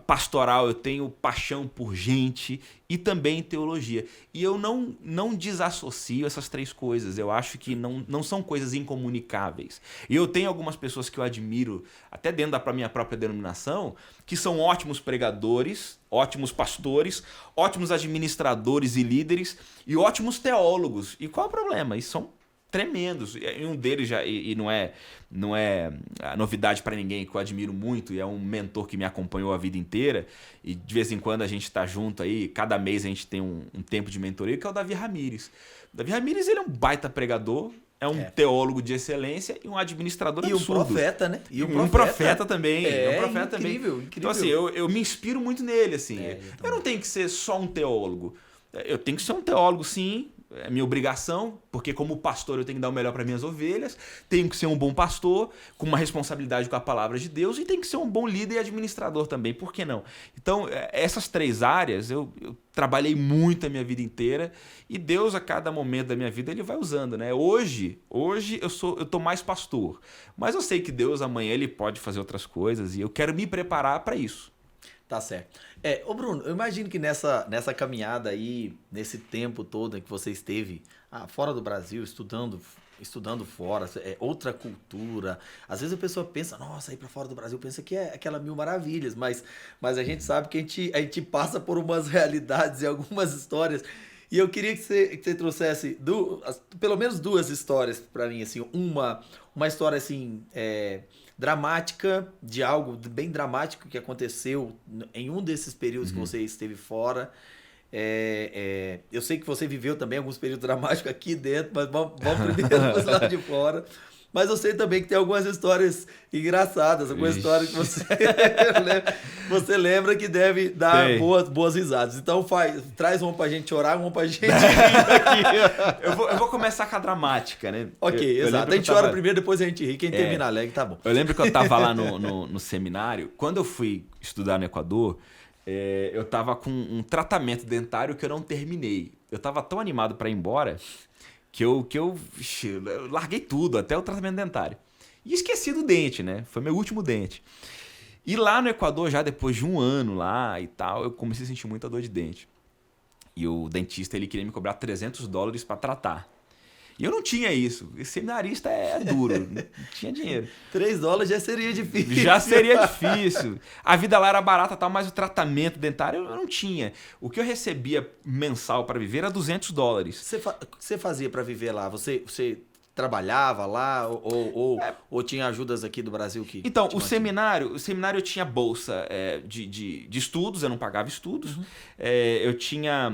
Pastoral, eu tenho paixão por gente e também teologia. E eu não desassocio essas três coisas. Eu acho que não são coisas incomunicáveis. E eu tenho algumas pessoas que eu admiro, até dentro da minha própria denominação, que são ótimos pregadores, ótimos pastores, ótimos administradores e líderes e ótimos teólogos. E qual é o problema? Eles são tremendos. E um deles já não é novidade para ninguém, que eu admiro muito, e é um mentor que me acompanhou a vida inteira, e de vez em quando a gente está junto aí, cada mês a gente tem um tempo de mentoria, que é o Davi Ramires. O Davi Ramires, ele é um baita pregador, é um teólogo de excelência e um administrador absurdo. E um profeta, né? E um profeta também. Incrível. Então assim, eu me inspiro muito nele, assim. Eu não tenho que ser só um teólogo. Eu tenho que ser um teólogo, sim. É minha obrigação, porque como pastor eu tenho que dar o melhor para minhas ovelhas, tenho que ser um bom pastor, com uma responsabilidade com a palavra de Deus, e tenho que ser um bom líder e administrador também, por que não? Então, essas três áreas eu trabalhei muito a minha vida inteira, e Deus a cada momento da minha vida ele vai usando, né? Hoje eu tô mais pastor, mas eu sei que Deus amanhã ele pode fazer outras coisas, e eu quero me preparar para isso. Tá certo. Ô Bruno, eu imagino que nessa caminhada aí, nesse tempo todo em que você esteve fora do Brasil, estudando fora, outra cultura. Às vezes a pessoa pensa, nossa, ir para fora do Brasil, pensa que é aquela mil maravilhas, mas a gente sabe que a gente passa por umas realidades e algumas histórias. E eu queria que você trouxesse pelo menos duas histórias para mim, assim, uma história assim, dramática, de algo bem dramático que aconteceu em um desses períodos que você esteve fora. Eu sei que você viveu também alguns períodos dramáticos aqui dentro, mas vamos primeiro para lá de fora. Mas eu sei também que tem algumas histórias engraçadas, algumas histórias que você lembra que deve dar boas risadas. Então traz uma pra gente chorar, uma pra gente rir aqui. Eu vou começar com a dramática, né? Ok, exato. A gente chora primeiro, depois a gente ri. Quem termina alegre, tá bom. Eu lembro que eu tava lá no seminário. Quando eu fui estudar no Equador, eu tava com um tratamento dentário que eu não terminei. Eu tava tão animado pra ir embora que eu larguei tudo, até o tratamento dentário. E esqueci do dente, né? Foi meu último dente. E lá no Equador, já depois de um ano lá e tal, eu comecei a sentir muita dor de dente. E o dentista, ele queria me cobrar $300 para tratar. E eu não tinha isso. Esse seminarista é duro, não tinha dinheiro. $3 já seria difícil. Já seria difícil. A vida lá era barata, tal, mas o tratamento dentário eu não tinha. O que eu recebia mensal para viver era $200. O que você fazia para viver lá? Você trabalhava lá ou tinha ajudas aqui do Brasil que... Então, o seminário eu tinha bolsa de estudos, eu não pagava estudos. Eu tinha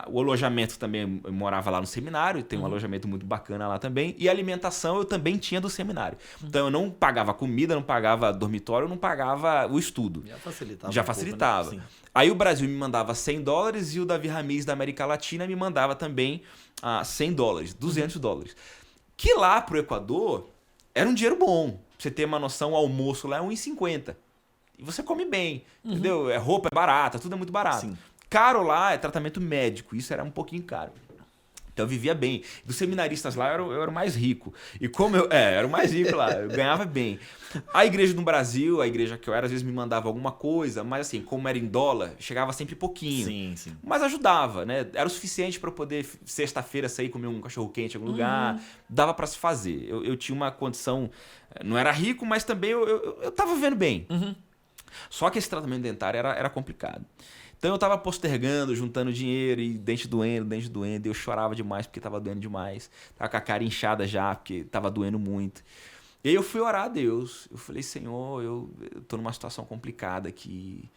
o alojamento também, eu morava lá no seminário, tem um alojamento muito bacana lá também. E a alimentação eu também tinha do seminário. Então, eu não pagava comida, não pagava dormitório, eu não pagava o estudo. Já facilitava. Né? Aí o Brasil me mandava $100 e o Davi Ramires da América Latina me mandava também $100, $200. Que lá pro Equador era um dinheiro bom. Pra você ter uma noção, o almoço lá é R$1,50. E você come bem, entendeu? Roupa é barata, tudo é muito barato. Sim. Caro lá é tratamento médico, isso era um pouquinho caro. Então eu vivia bem. Dos seminaristas lá eu era o mais rico. E como eu era o mais rico lá, eu ganhava bem. A igreja no Brasil, a igreja que eu era, às vezes me mandava alguma coisa, mas assim, como era em dólar, chegava sempre pouquinho. Sim. Mas ajudava, né? Era o suficiente para eu poder, sexta-feira, sair comer um cachorro-quente em algum lugar. Dava para se fazer. Eu tinha uma condição... Não era rico, mas também eu tava vivendo bem. Só que esse tratamento dentário era complicado. Então eu tava postergando, juntando dinheiro e dente doendo. E eu chorava demais porque tava doendo demais. Tava com a cara inchada já porque tava doendo muito. E aí eu fui orar a Deus. Eu falei, Senhor, eu tô numa situação complicada aqui.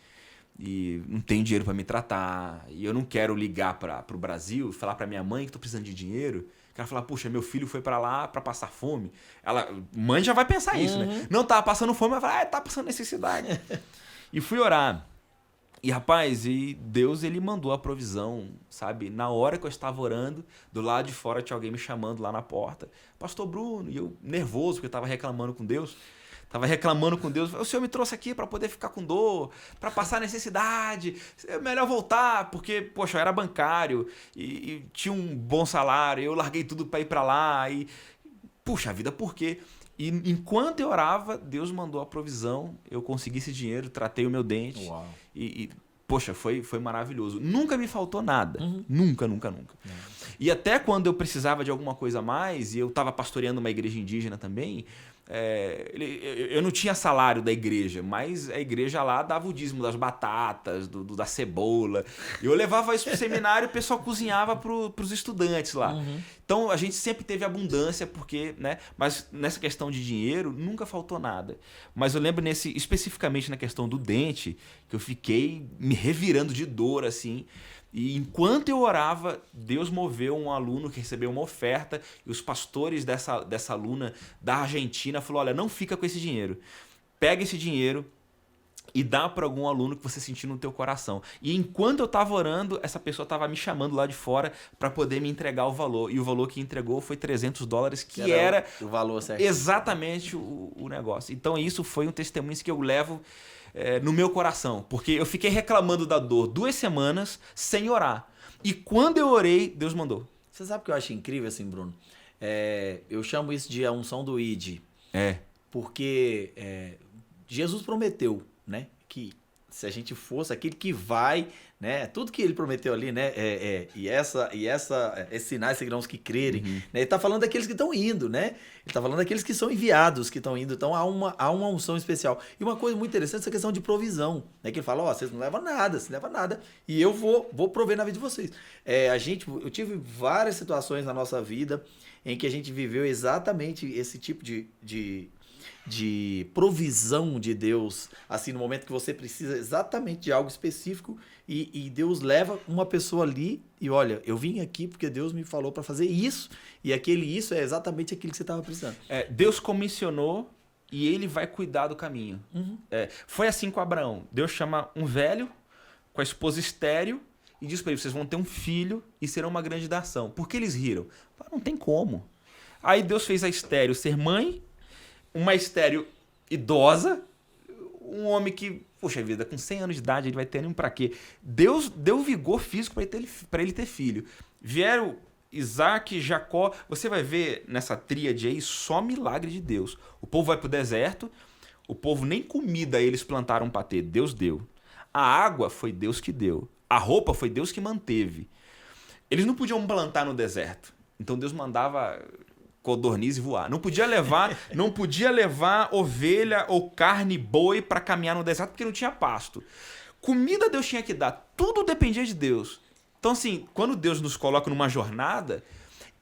E não tenho dinheiro para me tratar. E eu não quero ligar pro Brasil e falar pra minha mãe que tô precisando de dinheiro. Ela falar, puxa, meu filho foi para lá para passar fome. Mãe já vai pensar isso, né? Não tava passando fome, vai falar, tá passando necessidade. E fui orar. E, rapaz, Deus, ele mandou a provisão, sabe? Na hora que eu estava orando, do lado de fora tinha alguém me chamando lá na porta. Pastor Bruno, e eu nervoso, porque eu estava reclamando com Deus. O Senhor me trouxe aqui para poder ficar com dor, para passar necessidade. É melhor voltar, porque, poxa, eu era bancário e tinha um bom salário. Eu larguei tudo para ir para lá e... Puxa vida, por quê? E enquanto eu orava, Deus mandou a provisão, eu consegui esse dinheiro, tratei o meu dente. Uau. Poxa, foi maravilhoso. Nunca me faltou nada. Uhum. Nunca. E até quando eu precisava de alguma coisa a mais, e eu estava pastoreando uma igreja indígena também, eu não tinha salário da igreja, mas a igreja lá dava o dízimo das batatas, da cebola. E eu levava isso pro seminário e o pessoal cozinhava pros estudantes lá. Uhum. Então a gente sempre teve abundância, porque, né? Mas nessa questão de dinheiro, nunca faltou nada. Mas eu lembro especificamente na questão do dente, que eu fiquei me revirando de dor, assim. E enquanto eu orava, Deus moveu um aluno que recebeu uma oferta, e os pastores dessa aluna da Argentina falaram: olha, não fica com esse dinheiro. Pega esse dinheiro e dá para algum aluno que você sentir no teu coração. E enquanto eu estava orando, essa pessoa estava me chamando lá de fora para poder me entregar o valor. E o valor que entregou foi $300, que era o valor certo. Exatamente o negócio. Então isso foi um testemunho que eu levo no meu coração. Porque eu fiquei reclamando da dor 2 semanas sem orar. E quando eu orei, Deus mandou. Você sabe o que eu acho incrível, assim, Bruno? Eu chamo isso de a unção do ID. Porque Jesus prometeu, né, que se a gente fosse aquele que vai, né, tudo que ele prometeu ali, né, esses sinais seguirão os que crerem, né, ele está falando daqueles que estão indo, né, ele está falando daqueles que são enviados, que estão indo, então há uma unção especial. E uma coisa muito interessante, essa questão de provisão, né, que ele fala, vocês não levam nada, e eu vou prover na vida de vocês. Eu tive várias situações na nossa vida em que a gente viveu exatamente esse tipo de provisão de Deus, assim, no momento que você precisa exatamente de algo específico e Deus leva uma pessoa ali e olha, eu vim aqui porque Deus me falou para fazer isso e isso é exatamente aquilo que você estava precisando. Deus comissionou e ele vai cuidar do caminho. Foi assim com Abraão. Deus chama um velho com a esposa estéril e diz para ele, vocês vão ter um filho e serão uma grande nação. Por que eles riram? Não tem como. Aí Deus fez a estéril ser mãe, uma estéril idosa, um homem que, poxa vida, com 100 anos de idade, ele vai ter nem pra quê? Deus deu vigor físico para ele ter filho. Vieram Isaac, Jacó, você vai ver nessa tríade aí só milagre de Deus. O povo vai pro deserto, o povo nem comida eles plantaram para ter, Deus deu. A água foi Deus que deu. A roupa foi Deus que manteve. Eles não podiam plantar no deserto, então Deus mandava codorniz e voar. Não podia levar ovelha ou carne, boi para caminhar no deserto porque não tinha pasto. Comida Deus tinha que dar. Tudo dependia de Deus. Então, assim, quando Deus nos coloca numa jornada,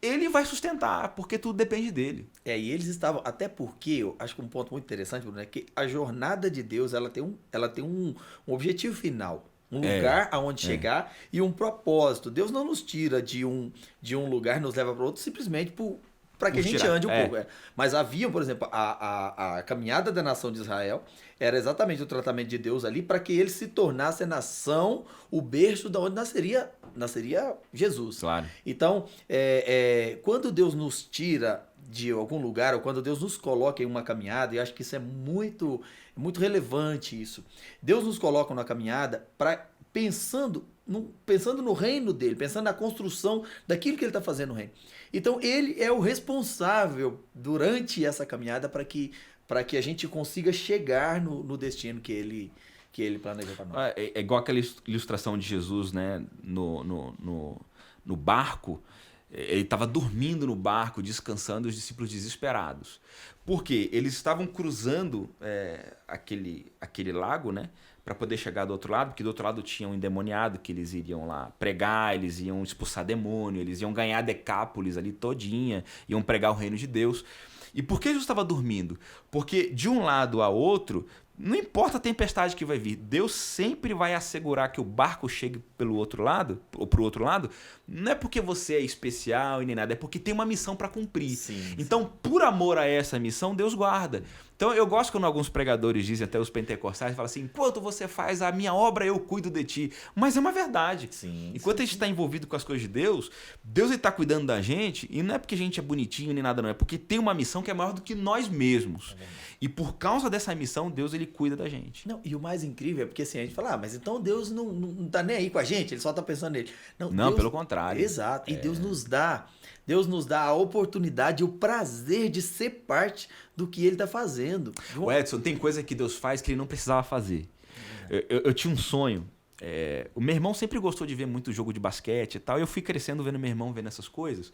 ele vai sustentar, porque tudo depende dele. E eles estavam... Até porque, eu acho que um ponto muito interessante, Bruno, é que a jornada de Deus, ela tem um objetivo final. Um lugar aonde chegar e um propósito. Deus não nos tira de um lugar e nos leva para outro simplesmente para que a gente ande um pouco. Mas havia, por exemplo, a caminhada da nação de Israel era exatamente o tratamento de Deus ali para que ele se tornasse a nação, o berço da onde nasceria Jesus. Claro. Então, quando Deus nos tira de algum lugar ou quando Deus nos coloca em uma caminhada, e acho que isso é muito relevante isso. Deus nos coloca numa caminhada pensando no reino dele, pensando na construção daquilo que ele está fazendo no reino. Então ele é o responsável durante essa caminhada para que a gente consiga chegar no destino que ele planeja para nós. É igual aquela ilustração de Jesus, né, no barco. Ele estava dormindo no barco, descansando, os discípulos desesperados. Por quê? Eles estavam cruzando aquele lago, né, para poder chegar do outro lado, porque do outro lado tinha um endemoniado que eles iriam lá pregar, eles iam expulsar demônio, eles iam ganhar Decápolis ali todinha, iam pregar o reino de Deus. E por que Jesus estava dormindo? Porque de um lado a outro Não importa a tempestade que vai vir, Deus sempre vai assegurar que o barco chegue pelo outro lado, ou pro outro lado, não é porque você é especial e nem nada, é porque tem uma missão para cumprir. Sim, Então, por amor a essa missão, Deus guarda. Então, eu gosto quando alguns pregadores dizem, até os pentecostais, falam assim, enquanto você faz a minha obra, eu cuido de ti. Mas é uma verdade. Sim, Enquanto a gente está envolvido com as coisas de Deus, Deus está cuidando da gente, e não é porque a gente é bonitinho nem nada, não. É porque tem uma missão que é maior do que nós mesmos. E por causa dessa missão, Deus ele cuida da gente. Não, e o mais incrível é porque assim, a gente fala, mas então Deus não tá nem aí com a gente, ele só tá pensando nele. Não, Deus, pelo contrário. Exato. E Deus nos dá a oportunidade e o prazer de ser parte do que ele tá fazendo. O Edson, tem coisa que Deus faz que ele não precisava fazer. Eu tinha um sonho. O meu irmão sempre gostou de ver muito jogo de basquete e tal. E eu fui crescendo vendo meu irmão vendo essas coisas.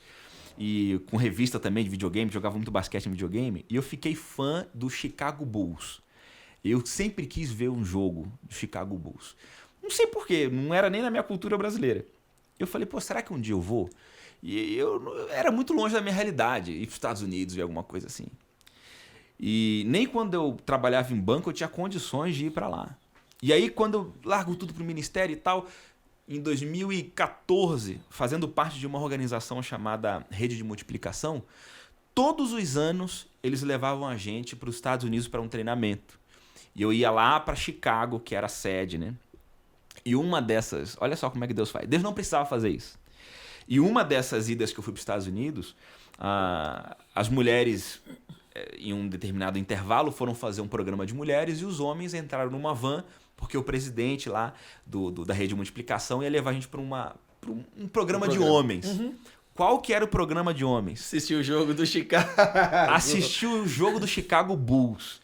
E com revista também de videogame, jogava muito basquete em videogame. E eu fiquei fã do Chicago Bulls. Eu sempre quis ver um jogo do Chicago Bulls. Não sei porquê, não era nem na minha cultura brasileira. Eu falei, pô, será que um dia eu vou? E eu era muito longe da minha realidade, ir para os Estados Unidos e alguma coisa assim. E nem quando eu trabalhava em banco eu tinha condições de ir para lá. E aí quando eu largo tudo pro ministério e tal, em 2014, fazendo parte de uma organização chamada Rede de Multiplicação, todos os anos eles levavam a gente para os Estados Unidos para um treinamento. E eu ia lá para Chicago, que era a sede, né? E uma dessas, olha só como é que Deus faz. Deus não precisava fazer isso. E uma dessas idas que eu fui para os Estados Unidos, as mulheres, em um determinado intervalo, foram fazer um programa de mulheres e os homens entraram numa van, porque o presidente lá da Rede de Multiplicação ia levar a gente para um programa de homens. Uhum. Qual que era o programa de homens? Assistiu o jogo do Chicago. Assistiu o jogo do Chicago Bulls.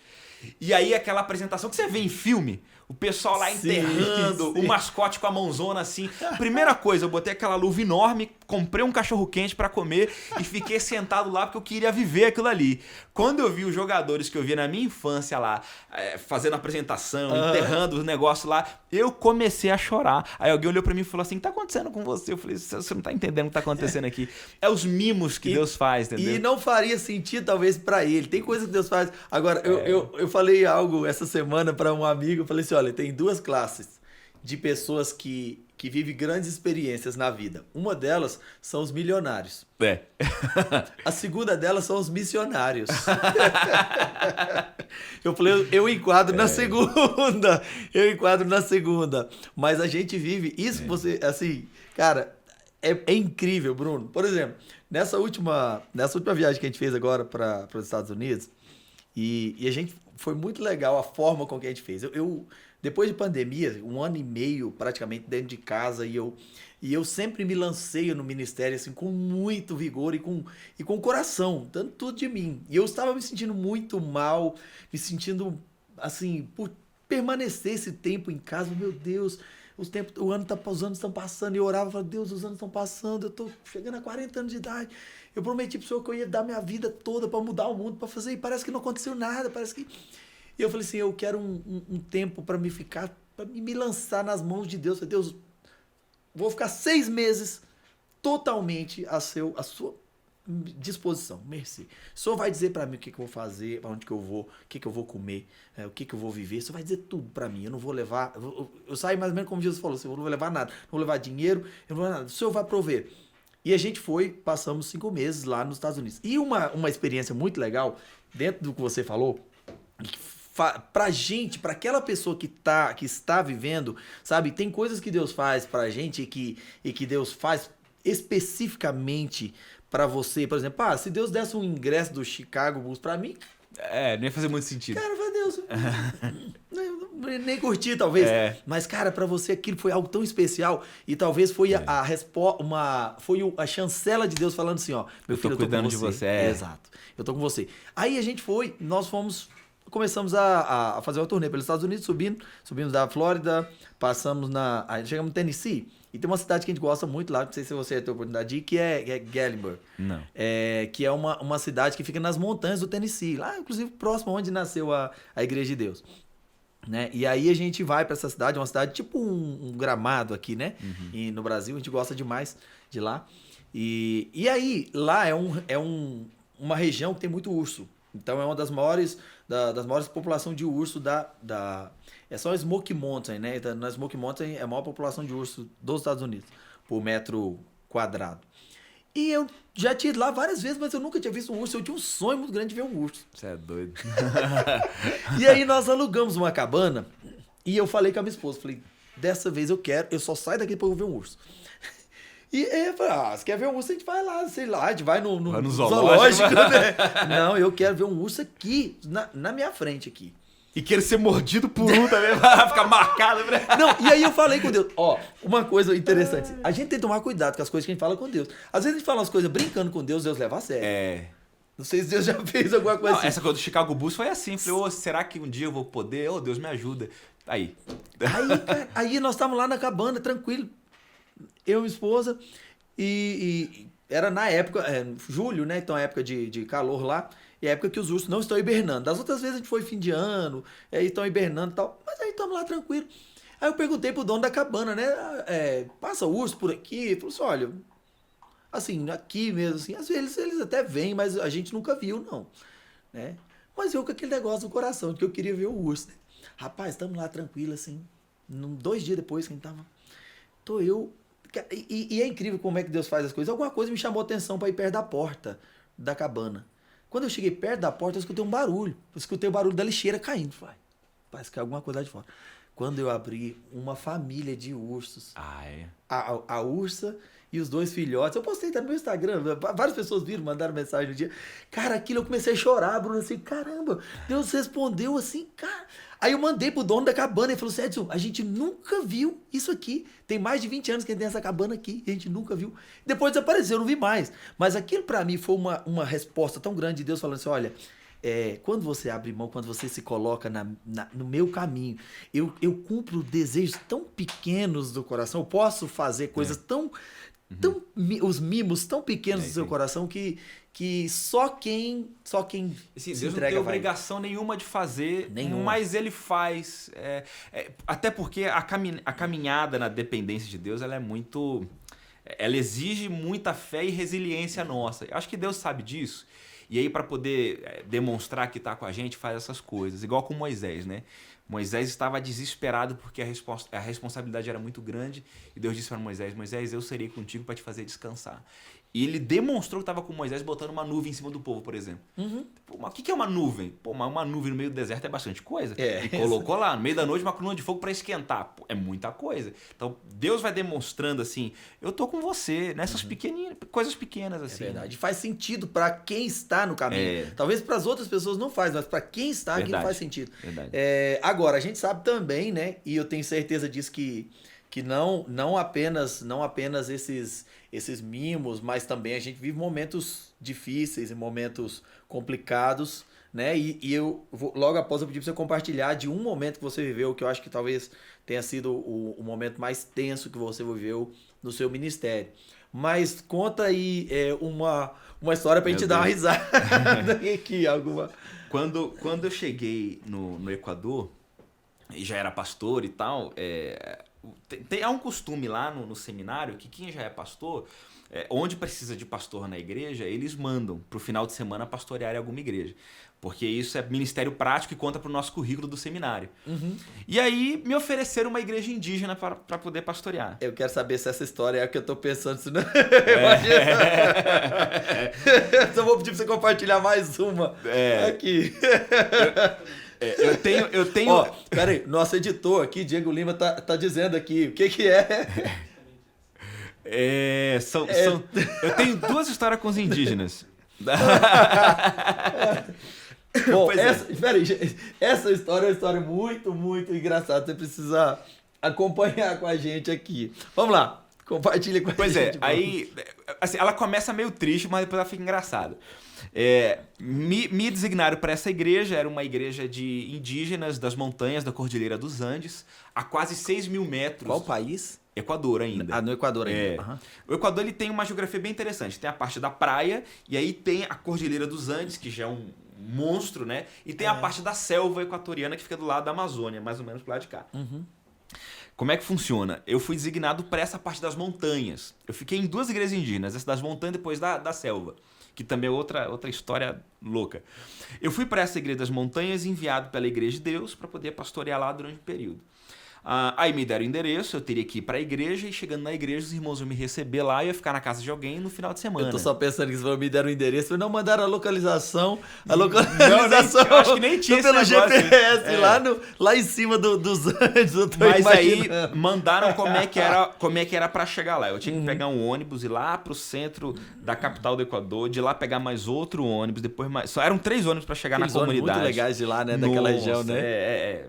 E aí aquela apresentação que você vê em filme, o pessoal lá enterrando, o mascote com a mãozona assim. Primeira coisa, eu botei aquela luva enorme, comprei um cachorro-quente pra comer e fiquei sentado lá porque eu queria viver aquilo ali. Quando eu vi os jogadores que eu via na minha infância lá, fazendo apresentação, enterrando os negócios lá, eu comecei a chorar. Aí alguém olhou pra mim e falou assim, o que tá acontecendo com você? Eu falei, você não tá entendendo o que tá acontecendo aqui. É os mimos que Deus faz, entendeu? E não faria sentido talvez pra ele. Tem coisa que Deus faz. Agora, eu falei algo essa semana pra um amigo, eu falei assim, olha, tem duas classes de pessoas que vivem grandes experiências na vida. Uma delas são os milionários. A segunda delas são os missionários. Eu falei, eu enquadro na segunda. Eu enquadro na segunda. Mas a gente vive isso, você, assim, cara, é incrível, Bruno. Por exemplo, nessa última viagem que a gente fez agora para os Estados Unidos, e a gente foi muito legal a forma com que a gente fez. Eu depois de pandemia, 1 ano e meio praticamente dentro de casa, e eu sempre me lancei no ministério assim, com muito vigor e com coração, dando tudo de mim. E eu estava me sentindo muito mal, me sentindo assim, por permanecer esse tempo em casa, meu Deus, os anos estão passando, e eu orava, falava, Deus, os anos estão passando, eu estou chegando a 40 anos de idade, eu prometi para o Senhor que eu ia dar minha vida toda para mudar o mundo, para fazer, e parece que não aconteceu nada, parece que... E eu falei assim, eu quero um tempo para me lançar nas mãos de Deus. Eu falei, Deus, vou ficar 6 meses totalmente à sua disposição, mercê. O Senhor vai dizer para mim o que eu vou fazer, para onde que eu vou, o que eu vou comer, o que eu vou viver. O Senhor vai dizer tudo para mim. Eu não vou levar... Eu saio mais ou menos como Jesus falou, eu não vou levar nada. Não vou levar dinheiro, eu não vou levar nada. O Senhor vai prover. E a gente passamos 5 meses lá nos Estados Unidos. E uma experiência muito legal, dentro do que você falou, pra gente, pra aquela pessoa que está vivendo, sabe, tem coisas que Deus faz pra gente e que Deus faz especificamente pra você. Por exemplo, se Deus desse um ingresso do Chicago Bulls pra mim, não ia fazer muito sentido. Cara, meu Deus, nem curti talvez, mas cara, pra você aquilo foi algo tão especial e talvez foi a resposta, foi a chancela de Deus falando assim, ó, meu filho, eu tô cuidando de você. Exato, eu tô com você. Aí a gente começamos a fazer uma turnê pelos Estados Unidos, subimos da Flórida, aí chegamos no Tennessee, e tem uma cidade que a gente gosta muito lá, não sei se você tem a oportunidade de ir, que é Galesburg. Não. Que é uma cidade que fica nas montanhas do Tennessee, lá inclusive próximo onde nasceu a Igreja de Deus. Né? E aí a gente vai para essa cidade, uma cidade tipo um Gramado aqui, né? Uhum. E no Brasil, a gente gosta demais de lá. E aí, lá é uma região que tem muito urso. Então é uma das maiores das maiores populações de urso é só Smoky Mountain, né? Na Smoky Mountain é a maior população de urso dos Estados Unidos, por metro quadrado. E eu já tinha ido lá várias vezes, mas eu nunca tinha visto um urso. Eu tinha um sonho muito grande de ver um urso. Você é doido. E aí nós alugamos uma cabana e eu falei com a minha esposa, falei, dessa vez eu só saio daqui pra eu ver um urso. E aí eu falei, se quer ver um urso, a gente vai lá, sei lá, a gente vai no zoológico, né? Não, eu quero ver um urso aqui, na minha frente aqui. E querer ser mordido por um também, vai ficar marcado, né? Não, e aí eu falei com Deus, uma coisa interessante, a gente tem que tomar cuidado com as coisas que a gente fala com Deus. Às vezes a gente fala umas coisas brincando com Deus, Deus leva a sério. Não sei se Deus já fez alguma coisa assim. Essa coisa do Chicago Bulls foi assim, falei, será que um dia eu vou poder? Deus me ajuda. Aí. Aí nós estávamos lá na cabana, tranquilo, eu e minha esposa, e era na época, julho, né, então época de calor lá, e é a época que os ursos não estão hibernando. Das outras vezes a gente foi fim de ano, aí estão hibernando e tal, mas aí estamos lá tranquilo. Aí eu perguntei pro dono da cabana, né, passa urso por aqui? Ele falou assim, olha, assim, aqui mesmo, assim, às vezes eles até vêm, mas a gente nunca viu, não, né. Mas eu com aquele negócio no coração, de que eu queria ver o urso, né. Rapaz, estamos lá tranquilo, assim, 2 dias depois que a gente tava, e é incrível como é que Deus faz as coisas. Alguma coisa me chamou a atenção para ir perto da porta da cabana. Quando eu cheguei perto da porta, eu escutei um barulho. Eu escutei o barulho da lixeira caindo. Falei, parece que é alguma coisa lá de fora. Quando eu abri, uma família de ursos. A ursa e os 2 filhotes. Eu postei até no meu Instagram. Várias pessoas viram, mandaram mensagem no dia. Cara, aquilo eu comecei a chorar, Bruno. Assim, caramba, Deus respondeu assim, cara. Aí eu mandei pro dono da cabana e falou assim, Edson, a gente nunca viu isso aqui. Tem mais de 20 anos que a gente tem essa cabana aqui e a gente nunca viu. Depois desapareceu, eu não vi mais. Mas aquilo pra mim foi uma resposta tão grande de Deus falando assim, olha, quando você abre mão, quando você se coloca no meu caminho, eu cumpro desejos tão pequenos do coração, eu posso fazer coisas tão os mimos tão pequenos do seu coração que só quem assim, se Deus entrega não tem obrigação nenhuma de fazer, mas ele faz. Até porque a caminhada na dependência de Deus, ela é muito... Ela exige muita fé e resiliência nossa. Eu acho que Deus sabe disso. E aí, para poder demonstrar que está com a gente, faz essas coisas. Igual com Moisés, né? Moisés estava desesperado porque a responsabilidade era muito grande. E Deus disse para Moisés, Moisés, eu serei contigo para te fazer descansar. E ele demonstrou que estava com Moisés botando uma nuvem em cima do povo, por exemplo. Pô, mas o que é uma nuvem? Pô, uma nuvem no meio do deserto é bastante coisa. E colocou lá, no meio da noite, uma coluna de fogo para esquentar. Pô, é muita coisa. Então, Deus vai demonstrando assim, eu tô com você nessas coisas pequenas assim. É verdade. Faz sentido para quem está no caminho. Talvez para as outras pessoas não faz, mas para quem está aqui faz sentido. Agora, a gente sabe também, né, e eu tenho certeza disso que não apenas esses mimos, mas também a gente vive momentos difíceis e momentos complicados, né? E eu vou, logo após eu pedir para você compartilhar de um momento que você viveu, que eu acho que talvez tenha sido o momento mais tenso que você viveu no seu ministério. Mas conta aí uma história pra gente dar uma risada aqui, alguma. Quando eu cheguei no Equador, e já era pastor e tal, há um costume lá no seminário que quem já é pastor, onde precisa de pastor na igreja, eles mandam pro final de semana pastorear em alguma igreja. Porque isso é ministério prático e conta pro nosso currículo do seminário. E aí me ofereceram uma igreja indígena para poder pastorear. Eu quero saber se essa história é a que eu tô pensando. Senão... Só vou pedir pra você compartilhar mais uma aqui. Eu tenho... Ó, peraí, nosso editor aqui, Diego Lima, tá dizendo aqui o que é. Eu tenho 2 histórias com os indígenas. Bom, peraí, essa história é uma história muito, muito engraçada. Você precisa acompanhar com a gente aqui. Vamos lá, compartilha com a gente. Pois aí, assim, ela começa meio triste, mas depois ela fica engraçada. Me designaram para essa igreja, era uma igreja de indígenas das montanhas da Cordilheira dos Andes, a quase 6.000 metros. Qual país? Equador ainda. No Equador ainda. O Equador ele tem uma geografia bem interessante. Tem a parte da praia, e aí tem a Cordilheira dos Andes, que já é um monstro, né? E tem a parte da selva equatoriana, que fica do lado da Amazônia, mais ou menos pro lado de cá. Como é que funciona? Eu fui designado para essa parte das montanhas. Eu fiquei em 2 igrejas indígenas, essa das montanhas depois da selva. que também é outra história louca. Eu fui para essa igreja das montanhas enviado pela Igreja de Deus para poder pastorear lá durante o período. Aí me deram o endereço, eu teria que ir para a igreja e chegando na igreja os irmãos iam me receber lá e eu ia ficar na casa de alguém no final de semana. Eu tô só pensando que vocês me deram o endereço, mas não mandaram a localização. A Não, localização. eu acho que nem tinha esse pelo negócio. GPS, lá em cima dos Andes, eu tô Mas aí imaginando. mandaram como é que era para chegar lá. Eu tinha que pegar um ônibus, ir lá pro centro da capital do Equador, de lá pegar mais outro ônibus, depois mais. Só eram 3 ônibus para chegar Aqueles na ônibus comunidade. muito legais de lá, né? Daquela região, né?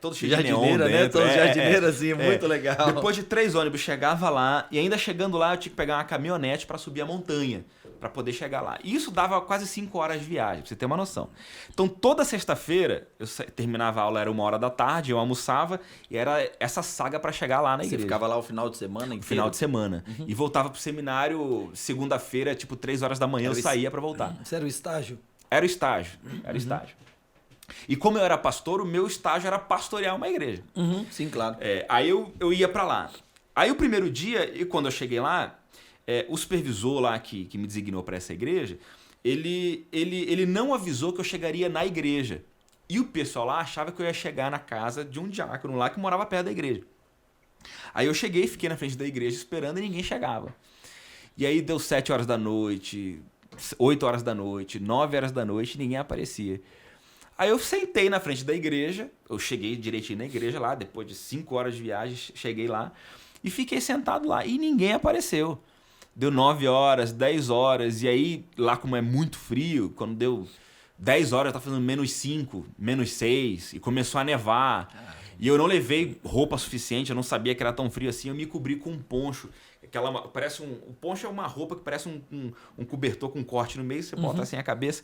Todo cheio de neon Jardineira, né? dentro. Todos jardineiros assim, muito legal. Depois de 3 ônibus chegava lá e ainda chegando lá eu tinha que pegar uma caminhonete para subir a montanha para poder chegar lá. E isso dava quase 5 horas de viagem, pra você ter uma noção. Então toda sexta-feira eu terminava a aula, era 1h da tarde, eu almoçava e era essa saga para chegar lá na igreja. Você ficava lá o final de semana inteiro? Final de semana. E voltava pro seminário segunda-feira, tipo 3 horas da manhã eu saía para voltar. Isso era o estágio? Era o estágio, era o estágio. E como eu era pastor, o meu estágio era pastorear uma igreja. Sim, claro. Aí eu ia para lá. Aí o primeiro dia, e quando eu cheguei lá, o supervisor lá que me designou para essa igreja, ele não avisou que eu chegaria na igreja. E o pessoal lá achava que eu ia chegar na casa de um diácono lá que morava perto da igreja. Aí eu cheguei, fiquei na frente da igreja esperando e ninguém chegava. E aí deu 7 horas da noite, 8 horas da noite, 9 horas da noite e ninguém aparecia. Aí eu sentei na frente da igreja, eu cheguei direitinho na igreja lá, depois de 5 horas de viagem, cheguei lá e fiquei sentado lá e ninguém apareceu. Deu 9 horas, 10 horas, e aí lá como é muito frio, quando deu 10 horas tá fazendo -5, -6 e começou a nevar. E eu não levei roupa suficiente, eu não sabia que era tão frio assim, eu me cobri com um poncho. O poncho é uma roupa que parece um cobertor com um corte no meio, você bota assim a cabeça.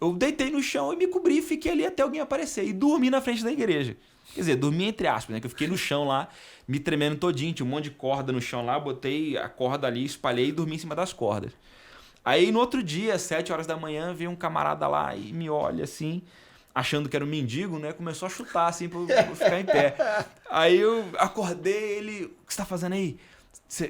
Eu deitei no chão e me cobri e fiquei ali até alguém aparecer. E dormi na frente da igreja. Quer dizer, dormi entre aspas, né? Que eu fiquei no chão lá, me tremendo todinho. Tinha um monte de corda no chão lá, botei a corda ali, espalhei e dormi em cima das cordas. Aí no outro dia, às 7 horas da manhã, veio um camarada lá e me olha assim, achando que era um mendigo, né? Começou a chutar assim pra eu ficar em pé. Aí eu acordei, ele... O que você tá fazendo aí?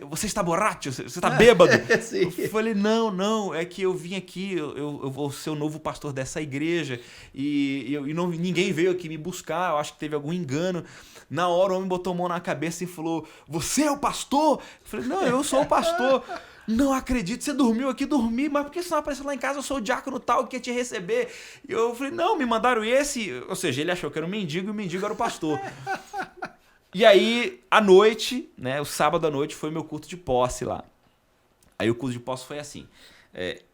Você está borracho? Você está bêbado? Sim. Eu falei, não, é que eu vim aqui, eu vou ser o novo pastor dessa igreja e ninguém veio aqui me buscar, eu acho que teve algum engano. Na hora o homem botou a mão na cabeça e falou, você é o pastor? Eu falei, não, eu sou o pastor. Não acredito, você dormiu aqui, dormi, mas por que você não apareceu lá em casa? Eu sou o diácono tal que ia te receber. E eu falei, não, me mandaram esse. Ou seja, ele achou que era um mendigo e o mendigo era o pastor. E aí, à noite, né, o sábado à noite, foi meu culto de posse lá. Aí o culto de posse foi assim,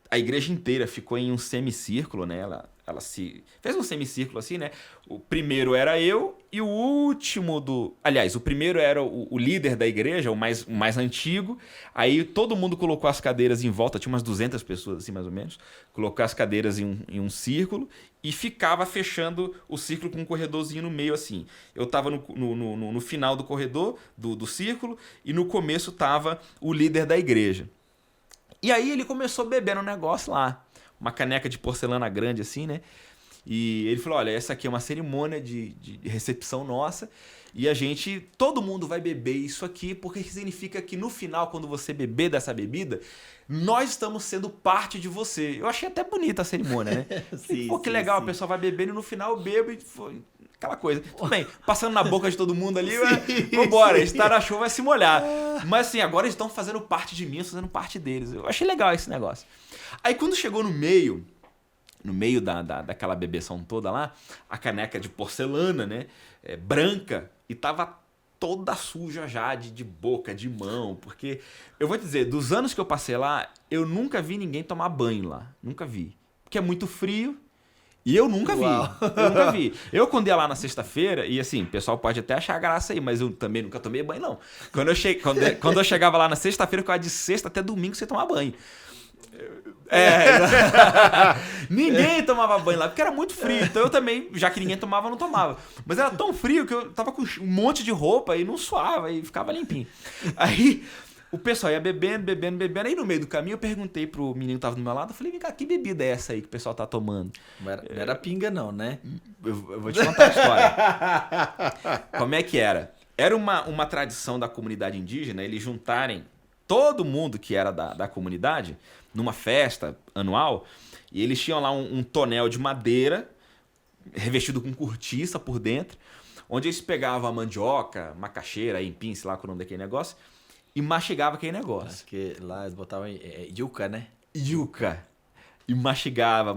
a igreja inteira ficou em um semicírculo, né, ela se fez um semicírculo assim, né, o primeiro era eu e o último aliás, o primeiro era o líder da igreja, o mais antigo, aí todo mundo colocou as cadeiras em volta, tinha umas 200 pessoas assim mais ou menos, colocou as cadeiras em um círculo e ficava fechando o círculo com um corredorzinho no meio assim. Eu estava no final do corredor, do círculo, e no começo estava o líder da igreja. E aí ele começou a beber um negócio lá, uma caneca de porcelana grande assim, né? E ele falou, olha, essa aqui é uma cerimônia de recepção nossa e todo mundo vai beber isso aqui porque significa que no final, quando você beber dessa bebida, nós estamos sendo parte de você. Eu achei até bonita a cerimônia, né? Pô, que legal, a pessoa vai bebendo e no final eu bebo e foi aquela coisa. Tudo bem, passando na boca de todo mundo ali, vambora, estar na chuva vai se molhar. Mas assim, agora eles estão fazendo parte de mim, eu estou fazendo parte deles. Eu achei legal esse negócio. Aí quando chegou no meio daquela bebeção toda lá, a caneca de porcelana, né, branca, e tava toda suja já, de boca, de mão, porque, eu vou te dizer, dos anos que eu passei lá, eu nunca vi ninguém tomar banho lá, nunca vi, porque é muito frio, e eu nunca vi. Eu quando ia lá na sexta-feira, e assim, o pessoal pode até achar graça aí, mas eu também nunca tomei banho, não. Quando eu chegava lá na sexta-feira, eu ficava de sexta até domingo sem tomar banho. Ninguém tomava banho lá, porque era muito frio. Então eu também, já que ninguém tomava, eu não tomava. Mas era tão frio que eu tava com um monte de roupa e não suava e ficava limpinho. Aí o pessoal ia bebendo. Aí no meio do caminho eu perguntei pro menino que tava do meu lado, eu falei, vem cá, que bebida é essa aí que o pessoal tá tomando? Não era pinga não, né? Eu vou te contar a história. Como é que era? Era uma tradição da comunidade indígena eles juntarem todo mundo que era da comunidade, numa festa anual, e eles tinham lá um tonel de madeira, revestido com cortiça por dentro, onde eles pegavam a mandioca, macaxeira, empim, sei lá qual é o nome daquele negócio, e mastigavam aquele negócio. Acho que lá eles botavam yuca, né? Yuca. E mastigava,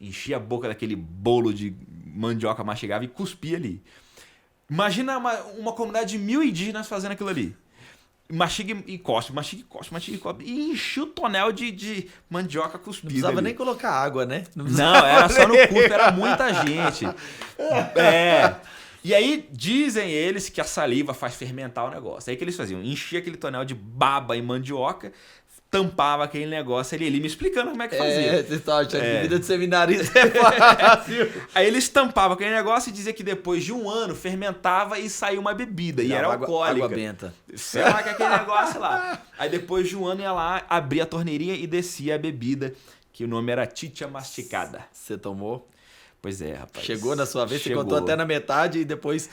enchia a boca daquele bolo de mandioca, mastigava e cuspia ali. Imagina uma comunidade de 1.000 indígenas fazendo aquilo ali. Mastiga e cospe, e enchia o tonel de mandioca cuspida. Não precisava ali. nem colocar água, né? Não, era só no culto, era muita gente. E aí dizem eles que a saliva faz fermentar o negócio. Aí que eles faziam? Enchia aquele tonel de baba e mandioca, tampava aquele negócio ali, ele me explicando como é que fazia. Você tá achando que vida de seminarista é fácil. Aí eles tampavam aquele negócio e dizia que depois de 1 ano fermentava e saía uma bebida. E era alcoólica. Água benta. Sei lá que é aquele negócio lá. Aí depois de 1 ano ia lá, abria a torneirinha e descia a bebida, que o nome era Titia Masticada. Você tomou? Pois é, rapaz. Chegou na sua vez, Chegou. você contou até na metade e depois...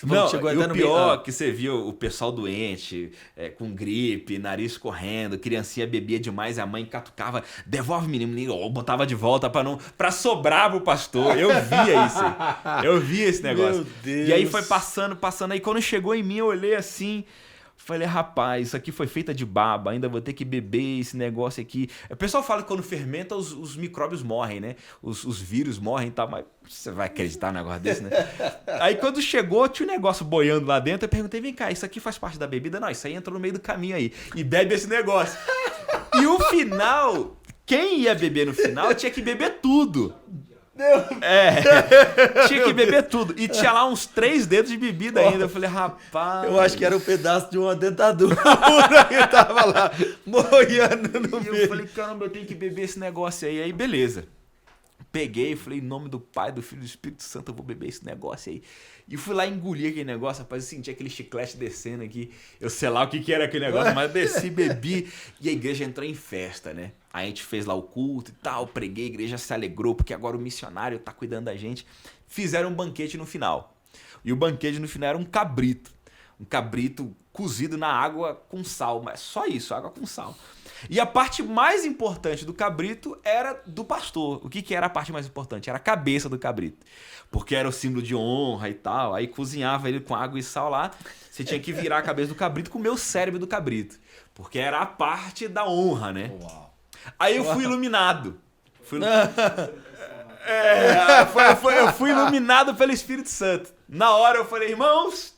Não, chegou e até o no pior meio. que você viu o pessoal doente, com gripe, nariz correndo, criancinha bebia demais, a mãe catucava, devolve menino, ou botava de volta pra sobrar pro pastor. Eu via isso aí. Eu via esse negócio. Meu Deus. E aí foi passando, aí quando chegou em mim, eu olhei assim, falei, rapaz, isso aqui foi feita de baba, ainda vou ter que beber esse negócio aqui. O pessoal fala que quando fermenta, os micróbios morrem, né? Os vírus morrem e tal, mas você vai acreditar num negócio desse, né? Aí quando chegou, tinha um negócio boiando lá dentro, eu perguntei, vem cá, isso aqui faz parte da bebida? Não, isso aí entrou no meio do caminho aí. E bebe esse negócio. E o final, quem ia beber no final tinha que beber tudo. Tinha que beber tudo. E tinha lá uns 3 dedos de bebida ainda. Eu falei, rapaz. Eu acho que era um pedaço de uma dentadura que tava lá, moiando no E eu meio. falei, caramba, eu tenho que beber esse negócio aí. Aí, beleza. Peguei, falei, em nome do Pai, do Filho e do Espírito Santo, eu vou beber esse negócio aí. E fui lá engolir aquele negócio, rapaz, eu senti aquele chiclete descendo aqui. Eu sei lá o que era aquele negócio, mas desci, bebi. E a igreja entrou em festa, né? Aí a gente fez lá o culto e tal, preguei, a igreja se alegrou, porque agora o missionário tá cuidando da gente. Fizeram um banquete no final. E o banquete no final era um cabrito. Um cabrito cozido na água com sal, mas só isso, água com sal. E a parte mais importante do cabrito era do pastor. O que era a parte mais importante? Era a cabeça do cabrito. Porque era o símbolo de honra e tal. Aí cozinhava ele com água e sal lá. Você tinha que virar a cabeça do cabrito e comer o cérebro do cabrito. Porque era a parte da honra, né? Uau. Aí eu fui iluminado. Eu fui iluminado pelo Espírito Santo. Na hora eu falei, irmãos,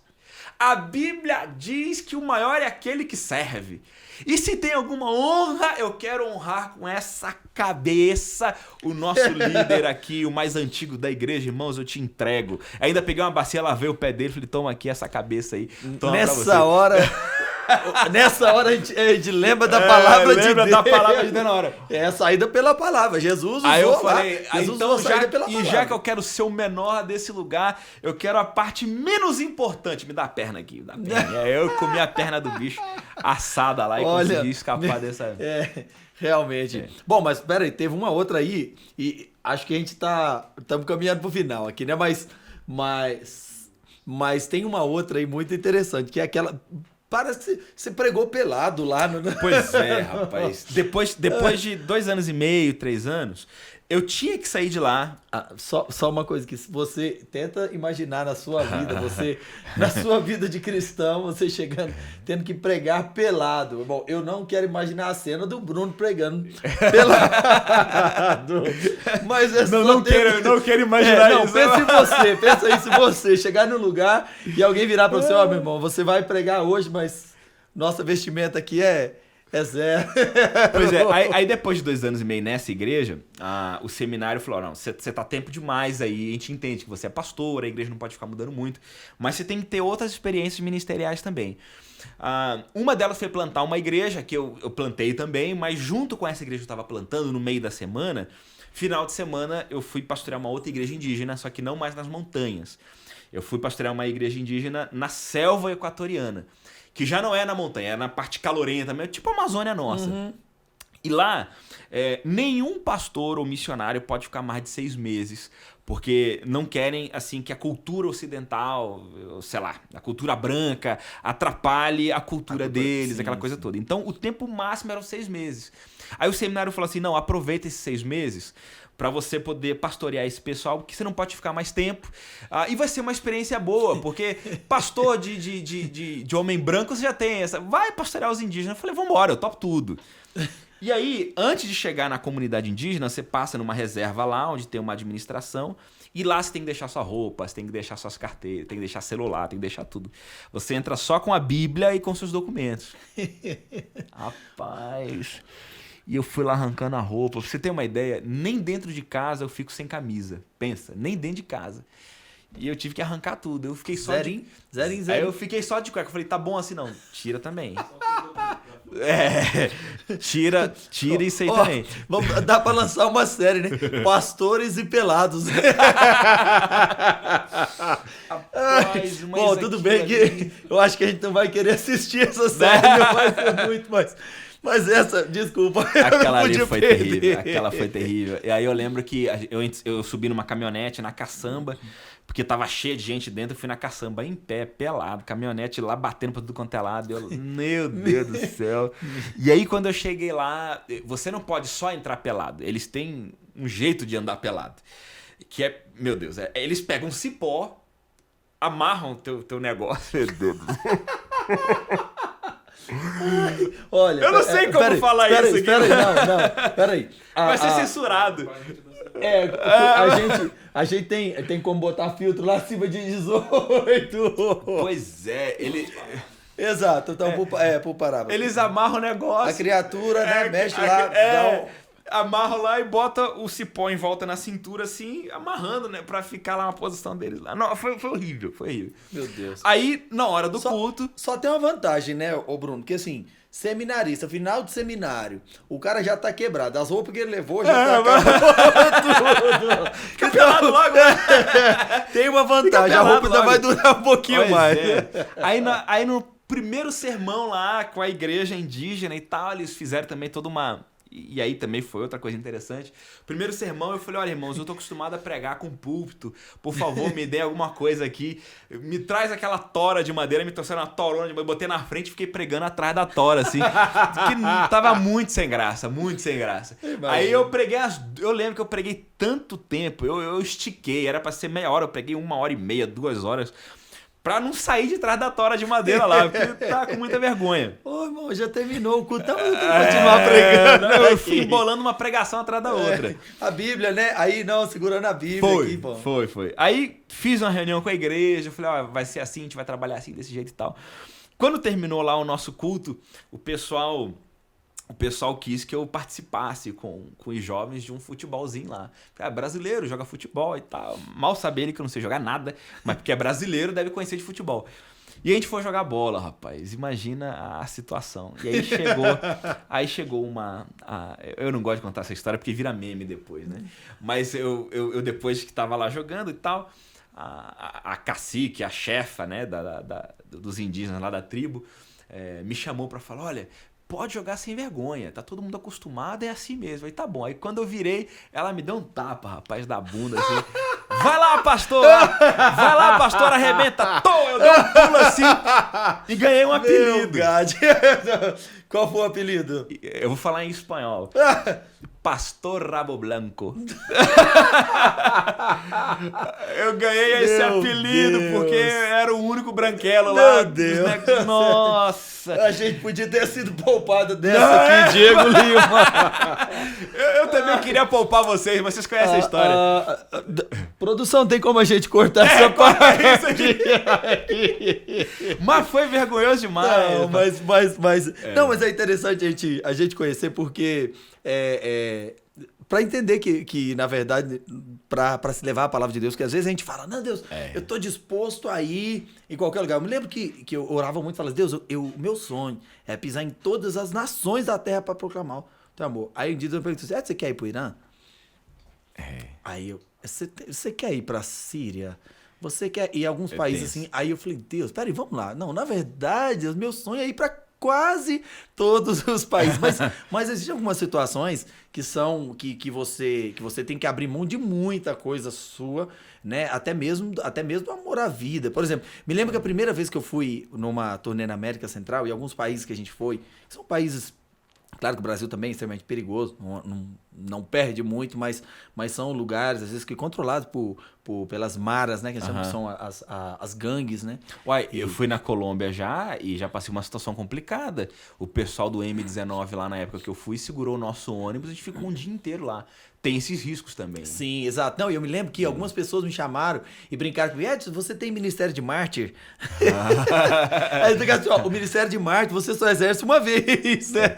a Bíblia diz que o maior é aquele que serve. E se tem alguma honra, eu quero honrar com essa cabeça o nosso líder aqui, o mais antigo da igreja. Irmãos, eu te entrego. Ainda peguei uma bacia, lavei o pé dele, falei, toma aqui essa cabeça aí. Toma Nessa hora a gente lembra da palavra de Deus. Lembra da palavra de Deus na hora. É a saída pela palavra. Jesus usou Aí eu lá. falei, Jesus então usou a saída pela palavra. já que eu quero ser o menor desse lugar, eu quero a parte menos importante. Me dá a perna aqui, me dá a perna. Eu comi a perna do bicho assada lá e consegui escapar dessa... Realmente. Bom, mas peraí, teve uma outra aí e acho que a gente estamos caminhando pro final aqui, né? Mas tem uma outra aí muito interessante, que é aquela... Parece que você pregou pelado lá. Pois é, rapaz. Depois de 2 anos e meio, 3 anos, eu tinha que sair de lá. Só uma coisa que você tenta imaginar na sua vida, na sua vida de cristão, você chegando, tendo que pregar pelado. Bom, eu não quero imaginar a cena do Bruno pregando pelado. Mas é não quero imaginar isso. Pensa aí se você chegar no lugar e alguém virar para você, ó, meu irmão, você vai pregar hoje, mas nossa vestimenta aqui é zero. Pois é, aí depois de 2 anos e meio nessa igreja, o seminário falou, não, você tá tempo demais aí, a gente entende que você é pastor, a igreja não pode ficar mudando muito, mas você tem que ter outras experiências ministeriais também. Uma delas foi plantar uma igreja, que eu plantei também, mas junto com essa igreja que eu estava plantando, no meio da semana, final de semana eu fui pastorear uma outra igreja indígena, só que não mais nas montanhas. Eu fui pastorear uma igreja indígena na selva equatoriana, que já não é na montanha, é na parte calorenta também, é tipo a Amazônia nossa. Uhum. E lá, nenhum pastor ou missionário pode ficar mais de 6 meses Porque não querem, assim, que a cultura ocidental, sei lá, a cultura branca, atrapalhe a cultura deles, sim, aquela coisa sim. toda. Então, o tempo máximo eram 6 meses. Aí o seminário falou assim, não, aproveita esses 6 meses para você poder pastorear esse pessoal, porque você não pode ficar mais tempo. E vai ser uma experiência boa, porque pastor de homem branco você já tem essa. Vai pastorear os indígenas. Eu falei, vambora, eu topo tudo. E aí, antes de chegar na comunidade indígena, você passa numa reserva lá, onde tem uma administração, e lá você tem que deixar sua roupa, você tem que deixar suas carteiras, tem que deixar celular, tem que deixar tudo. Você entra só com a Bíblia e com seus documentos. Rapaz... E eu fui lá arrancando a roupa. Pra você ter uma ideia, nem dentro de casa eu fico sem camisa. Pensa, nem dentro de casa. E eu tive que arrancar tudo. Eu fiquei só Zerinho. Aí eu fiquei só de cueca. Eu falei, tá bom assim não. Tira também. Tira isso aí também. Dá pra lançar uma série, né? Pastores e pelados. Rapaz, mas Bom, tudo bem ali... que eu acho que a gente não vai querer assistir essa série. Não vai ser muito, mas essa, desculpa. Aquela ali foi terrível. Aquela foi terrível. E aí eu lembro que eu subi numa caminhonete na caçamba, porque tava cheio de gente dentro. Eu fui na caçamba em pé, pelado, caminhonete lá batendo pra tudo quanto é lado. Meu Deus do céu. E aí quando eu cheguei lá, você não pode só entrar pelado. Eles têm um jeito de andar pelado. Que é, meu Deus, eles pegam um cipó, amarram teu negócio. Meu Deus do céu. Olha, eu não sei como falar isso aqui. Peraí. Vai ser censurado. A gente tem como botar filtro lá acima de 18. Pois é, ele... Exato, então pro parábola. Eles amarram o negócio. A criatura, né, mexe lá, amarram lá e bota o cipó em volta na cintura, assim, amarrando, né? Pra ficar lá na posição deles lá. Não, foi horrível, foi horrível. Meu Deus. Aí, na hora do culto... Só tem uma vantagem, né, ô Bruno? Que assim, seminarista, final de seminário, o cara já tá quebrado. As roupas que ele levou já tudo. Fica pelado logo. Tem uma vantagem, a roupa ainda vai durar um pouquinho mais. Aí no primeiro sermão lá, com a igreja indígena e tal, eles fizeram também toda uma... E aí também foi outra coisa interessante. Primeiro sermão eu falei, olha irmãos, eu tô acostumado a pregar com púlpito. Por favor, me dê alguma coisa aqui. Me traz aquela tora de madeira. Me trouxeram uma torona de madeira. Botei na frente e fiquei pregando atrás da tora, assim. Que tava muito sem graça, muito sem graça. Aí eu preguei, eu lembro que eu preguei tanto tempo. Eu estiquei, era pra ser meia hora. Eu preguei 1h30, 2 horas. Pra não sair de trás da tora de madeira lá, porque tá com muita vergonha. Ô, irmão, já terminou o culto, então eu tenho que continuar pregando. Eu fui embolando uma pregação atrás da outra. A Bíblia, né? Aí, não, segurando a Bíblia aqui, pô. Foi. Aí fiz uma reunião com a igreja, falei, ó, vai ser assim, a gente vai trabalhar assim, desse jeito e tal. Quando terminou lá o nosso culto, o pessoal quis que eu participasse com os jovens de um futebolzinho lá. Brasileiro, joga futebol e tal. Mal saber ele que eu não sei jogar nada, mas porque é brasileiro, deve conhecer de futebol. E a gente foi jogar bola, rapaz. Imagina a situação. E aí chegou uma... eu não gosto de contar essa história porque vira meme depois, né? Mas eu depois que tava lá jogando e tal, a cacique, a chefa, né, dos indígenas lá da tribo, me chamou pra falar, olha... Pode jogar sem vergonha, tá todo mundo acostumado, é assim mesmo. Aí tá bom. Aí quando eu virei, ela me deu um tapa, rapaz, da bunda, assim. Vai lá, pastor! Vai lá, pastor, arrebenta! Eu dei um pulo assim e ganhei um apelido. Qual foi o apelido? Eu vou falar em espanhol. Pastor Rabo Blanco. Eu ganhei esse apelido porque era o único branquelo lá. Meu Deus. Nossa. A gente podia ter sido poupado dessa aqui, Diego Lima. Eu também queria poupar vocês, mas vocês conhecem a história. Produção, tem como a gente cortar essa parte? Isso aqui. Mas foi vergonhoso demais. Não, mas é interessante a gente conhecer porque para entender que na verdade, para se levar a palavra de Deus, que às vezes a gente fala, não, Deus, eu tô disposto a ir em qualquer lugar. Eu me lembro que eu orava muito e falava, Deus, o meu sonho é pisar em todas as nações da terra para proclamar o teu amor. Aí um dia eu perguntei, você quer ir pro Irã? Aí você quer ir pra Síria? Você quer ir a alguns países assim? Aí eu falei, Deus, peraí, vamos lá. Não, na verdade, o meu sonho é ir pra quase todos os países. Mas existem algumas situações que são que você tem que abrir mão de muita coisa sua, né? Até mesmo do amor à vida. Por exemplo, me lembro que a primeira vez que eu fui numa turnê na América Central, e alguns países que a gente foi, são países. Claro que o Brasil também é extremamente perigoso, não perde muito, mas são lugares, às vezes, que controlados pelas maras, né? Que são as gangues, né? Uai, eu fui na Colômbia já e já passei uma situação complicada. O pessoal do M19 lá na época que eu fui segurou o nosso ônibus e a gente ficou um dia inteiro lá. Tem esses riscos também. Sim, exato. Não, eu me lembro que algumas pessoas me chamaram e brincaram comigo, Edson, você tem Ministério de Mártir? Aí eu digo assim, ó, o Ministério de Mártir você só exerce uma vez, né?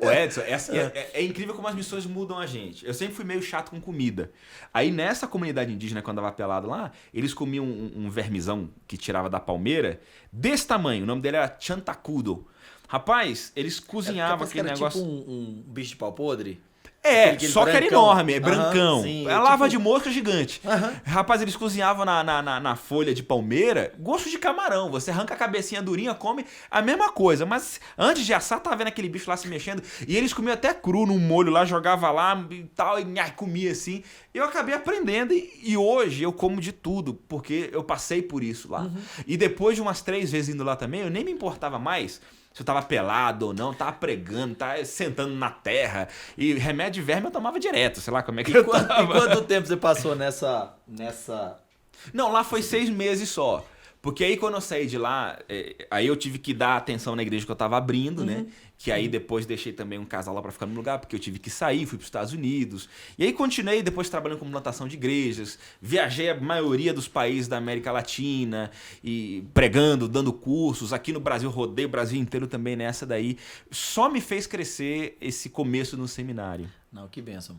O Edson, é incrível como as missões mudam a gente. Eu sempre fui meio chato com comida. Aí nessa comunidade indígena, quando eu andava pelado lá, eles comiam um vermizão que tirava da palmeira, desse tamanho, o nome dele era chantacudo. Rapaz, eles cozinhavam aquele negócio... Tipo um bicho de pau podre? Aquele só que era enorme, é brancão. Sim, é lava de mosca gigante. Aham. Rapaz, eles cozinhavam na folha de palmeira, gosto de camarão. Você arranca a cabecinha durinha, come a mesma coisa. Mas antes de assar, tava vendo aquele bicho lá se mexendo. E eles comiam até cru num molho lá, jogava lá e tal, e comia assim. Eu acabei aprendendo e hoje eu como de tudo, porque eu passei por isso lá. E depois de umas 3 vezes indo lá também, eu nem me importava mais se eu tava pelado ou não, tava pregando, tava sentando na terra. E remédio de verme eu tomava direto, sei lá como é que E eu quanto, tava. e quanto tempo você passou nessa... Não, lá foi 6 meses só. Porque aí quando eu saí de lá, aí eu tive que dar atenção na igreja que eu tava abrindo, né? Que aí depois deixei também um casal lá pra ficar no lugar, porque eu tive que sair, fui pros Estados Unidos. E aí continuei depois trabalhando com plantação de igrejas, viajei a maioria dos países da América Latina, e pregando, dando cursos. Aqui no Brasil, rodei o Brasil inteiro também nessa daí. Só me fez crescer esse começo no seminário. Não, que bênção.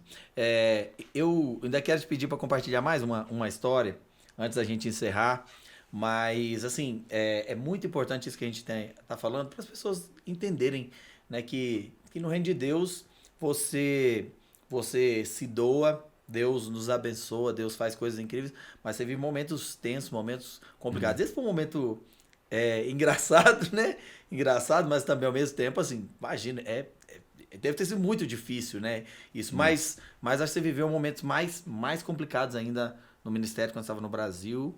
Eu ainda quero te pedir para compartilhar mais uma história, antes da gente encerrar. Mas, assim, é muito importante isso que a gente tá falando para as pessoas entenderem, né, que no reino de Deus você se doa, Deus nos abençoa, Deus faz coisas incríveis, mas você vive momentos tensos, momentos complicados. Esse foi um momento engraçado, né? Engraçado, mas também ao mesmo tempo, assim, imagina, deve ter sido muito difícil, né? Isso, mas acho que você viveu momentos mais complicados ainda no ministério quando você estava no Brasil.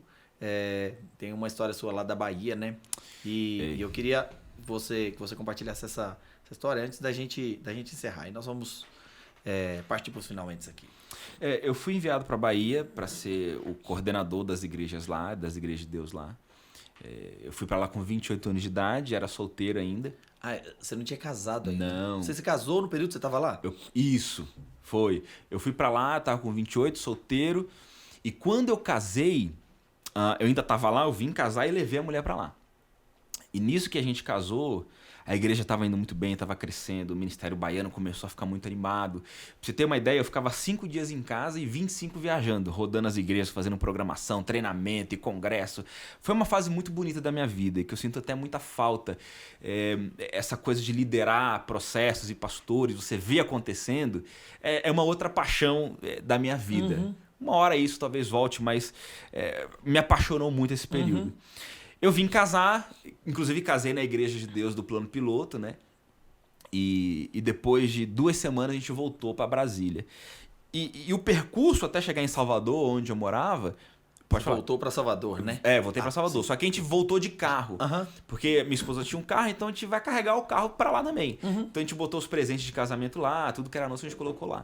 Tem uma história sua lá da Bahia, né? E eu queria que você compartilhasse essa história antes da gente encerrar. E nós vamos partir para os finalmente aqui. Eu fui enviado para Bahia para ser o coordenador das igrejas lá, das igrejas de Deus lá. Eu fui para lá com 28 anos de idade, era solteiro ainda. Ah, você não tinha casado ainda? Não. Você se casou no período que você estava lá? Isso, foi. Eu fui para lá, tava com 28, solteiro. E quando eu casei, eu ainda tava lá, eu vim casar e levei a mulher para lá. E nisso que a gente casou, a igreja estava indo muito bem, estava crescendo, o ministério baiano começou a ficar muito animado. Pra você ter uma ideia, eu ficava 5 dias em casa e 25 viajando, rodando as igrejas, fazendo programação, treinamento e congresso. Foi uma fase muito bonita da minha vida, e que eu sinto até muita falta. Essa coisa de liderar processos e pastores, você vê acontecendo, é uma outra paixão da minha vida. Uma hora isso talvez volte, mas me apaixonou muito esse período. Eu vim casar, inclusive casei na Igreja de Deus do Plano Piloto, né? E depois de 2 semanas a gente voltou para Brasília. E o percurso até chegar em Salvador, onde eu morava... Pode falar. Voltou para Salvador, né? Voltei para Salvador. Sim. Só que a gente voltou de carro. Porque minha esposa tinha um carro, então a gente vai carregar o carro para lá também. Então a gente botou os presentes de casamento lá, tudo que era nosso a gente colocou lá.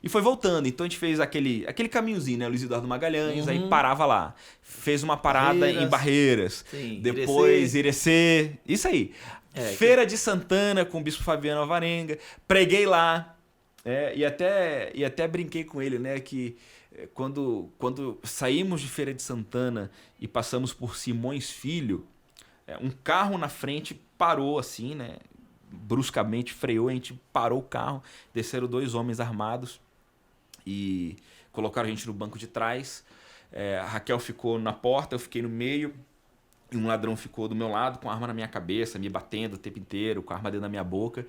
E foi voltando, então a gente fez aquele caminhozinho, né? Luiz Eduardo Magalhães, aí parava lá. Fez uma parada em Barreiras. Sim, depois Irecê. Isso aí. Feira de Santana com o Bispo Fabiano Alvarenga. Preguei lá. E até brinquei com ele, né? Que quando saímos de Feira de Santana e passamos por Simões Filho, um carro na frente parou assim, né? Bruscamente freou, a gente parou o carro, desceram 2 homens armados e colocaram a gente no banco de trás. A Raquel ficou na porta, eu fiquei no meio e um ladrão ficou do meu lado com a arma na minha cabeça, me batendo o tempo inteiro, com a arma dentro da minha boca,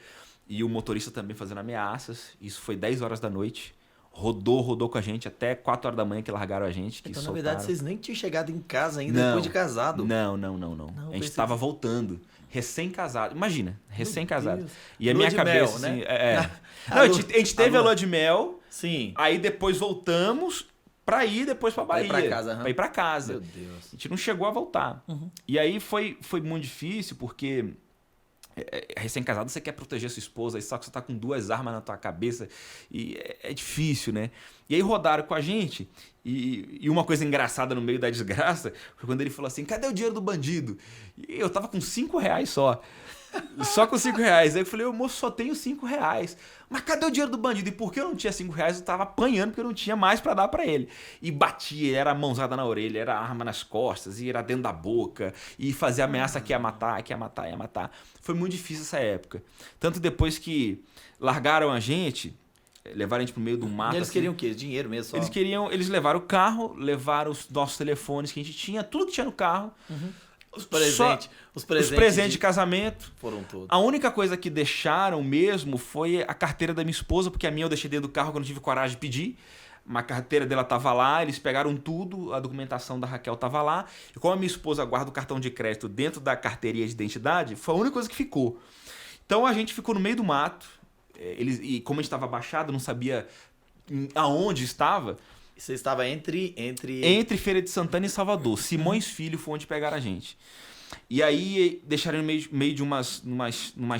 e o motorista também fazendo ameaças. Isso foi 10 horas da noite, rodou com a gente até 4 horas da manhã que largaram a gente. Que Então, na soltaram. verdade, vocês nem tinham chegado em casa ainda depois de casado. Não. A gente pensei tava voltando. Recém-casado. Imagina, recém-casado. Deus. E a Lua minha de cabeça, mel, assim. né? Não, a gente teve a lua de mel, Sim. aí depois voltamos pra ir depois pra Bahia. Pra ir pra casa, Pra ir pra casa. Meu Deus. A gente não chegou a voltar. E aí foi muito difícil, porque recém-casado você quer proteger sua esposa, aí só que você tá com 2 armas na tua cabeça e é difícil, né? E aí rodaram com a gente e uma coisa engraçada no meio da desgraça foi quando ele falou assim, cadê o dinheiro do bandido? E eu tava com R$5 só. Só com R$5. Aí eu falei, moço, só tenho R$5. Mas cadê o dinheiro do bandido? E porque eu não tinha R$5, eu tava apanhando porque eu não tinha mais pra dar pra ele. E batia, era mãozada na orelha, era arma nas costas, e era dentro da boca, e fazia ameaça que ia matar. Foi muito difícil essa época. Tanto depois que largaram a gente, levaram a gente pro meio do mato. E eles assim, queriam o quê? Dinheiro mesmo só? Eles levaram o carro, levaram os nossos telefones que a gente tinha, tudo que tinha no carro. Os presentes. Os presentes de casamento. Foram todos. A única coisa que deixaram mesmo foi a carteira da minha esposa, porque a minha eu deixei dentro do carro que eu não tive coragem de pedir. A carteira dela tava lá, eles pegaram tudo, a documentação da Raquel tava lá. E como a minha esposa guarda o cartão de crédito dentro da carteirinha de identidade, foi a única coisa que ficou. Então a gente ficou no meio do mato. E como a gente estava abaixado, não sabia aonde estava. Você estava entre Feira de Santana e Salvador. Simões Filho foi onde pegaram a gente. E aí deixaram no meio de umas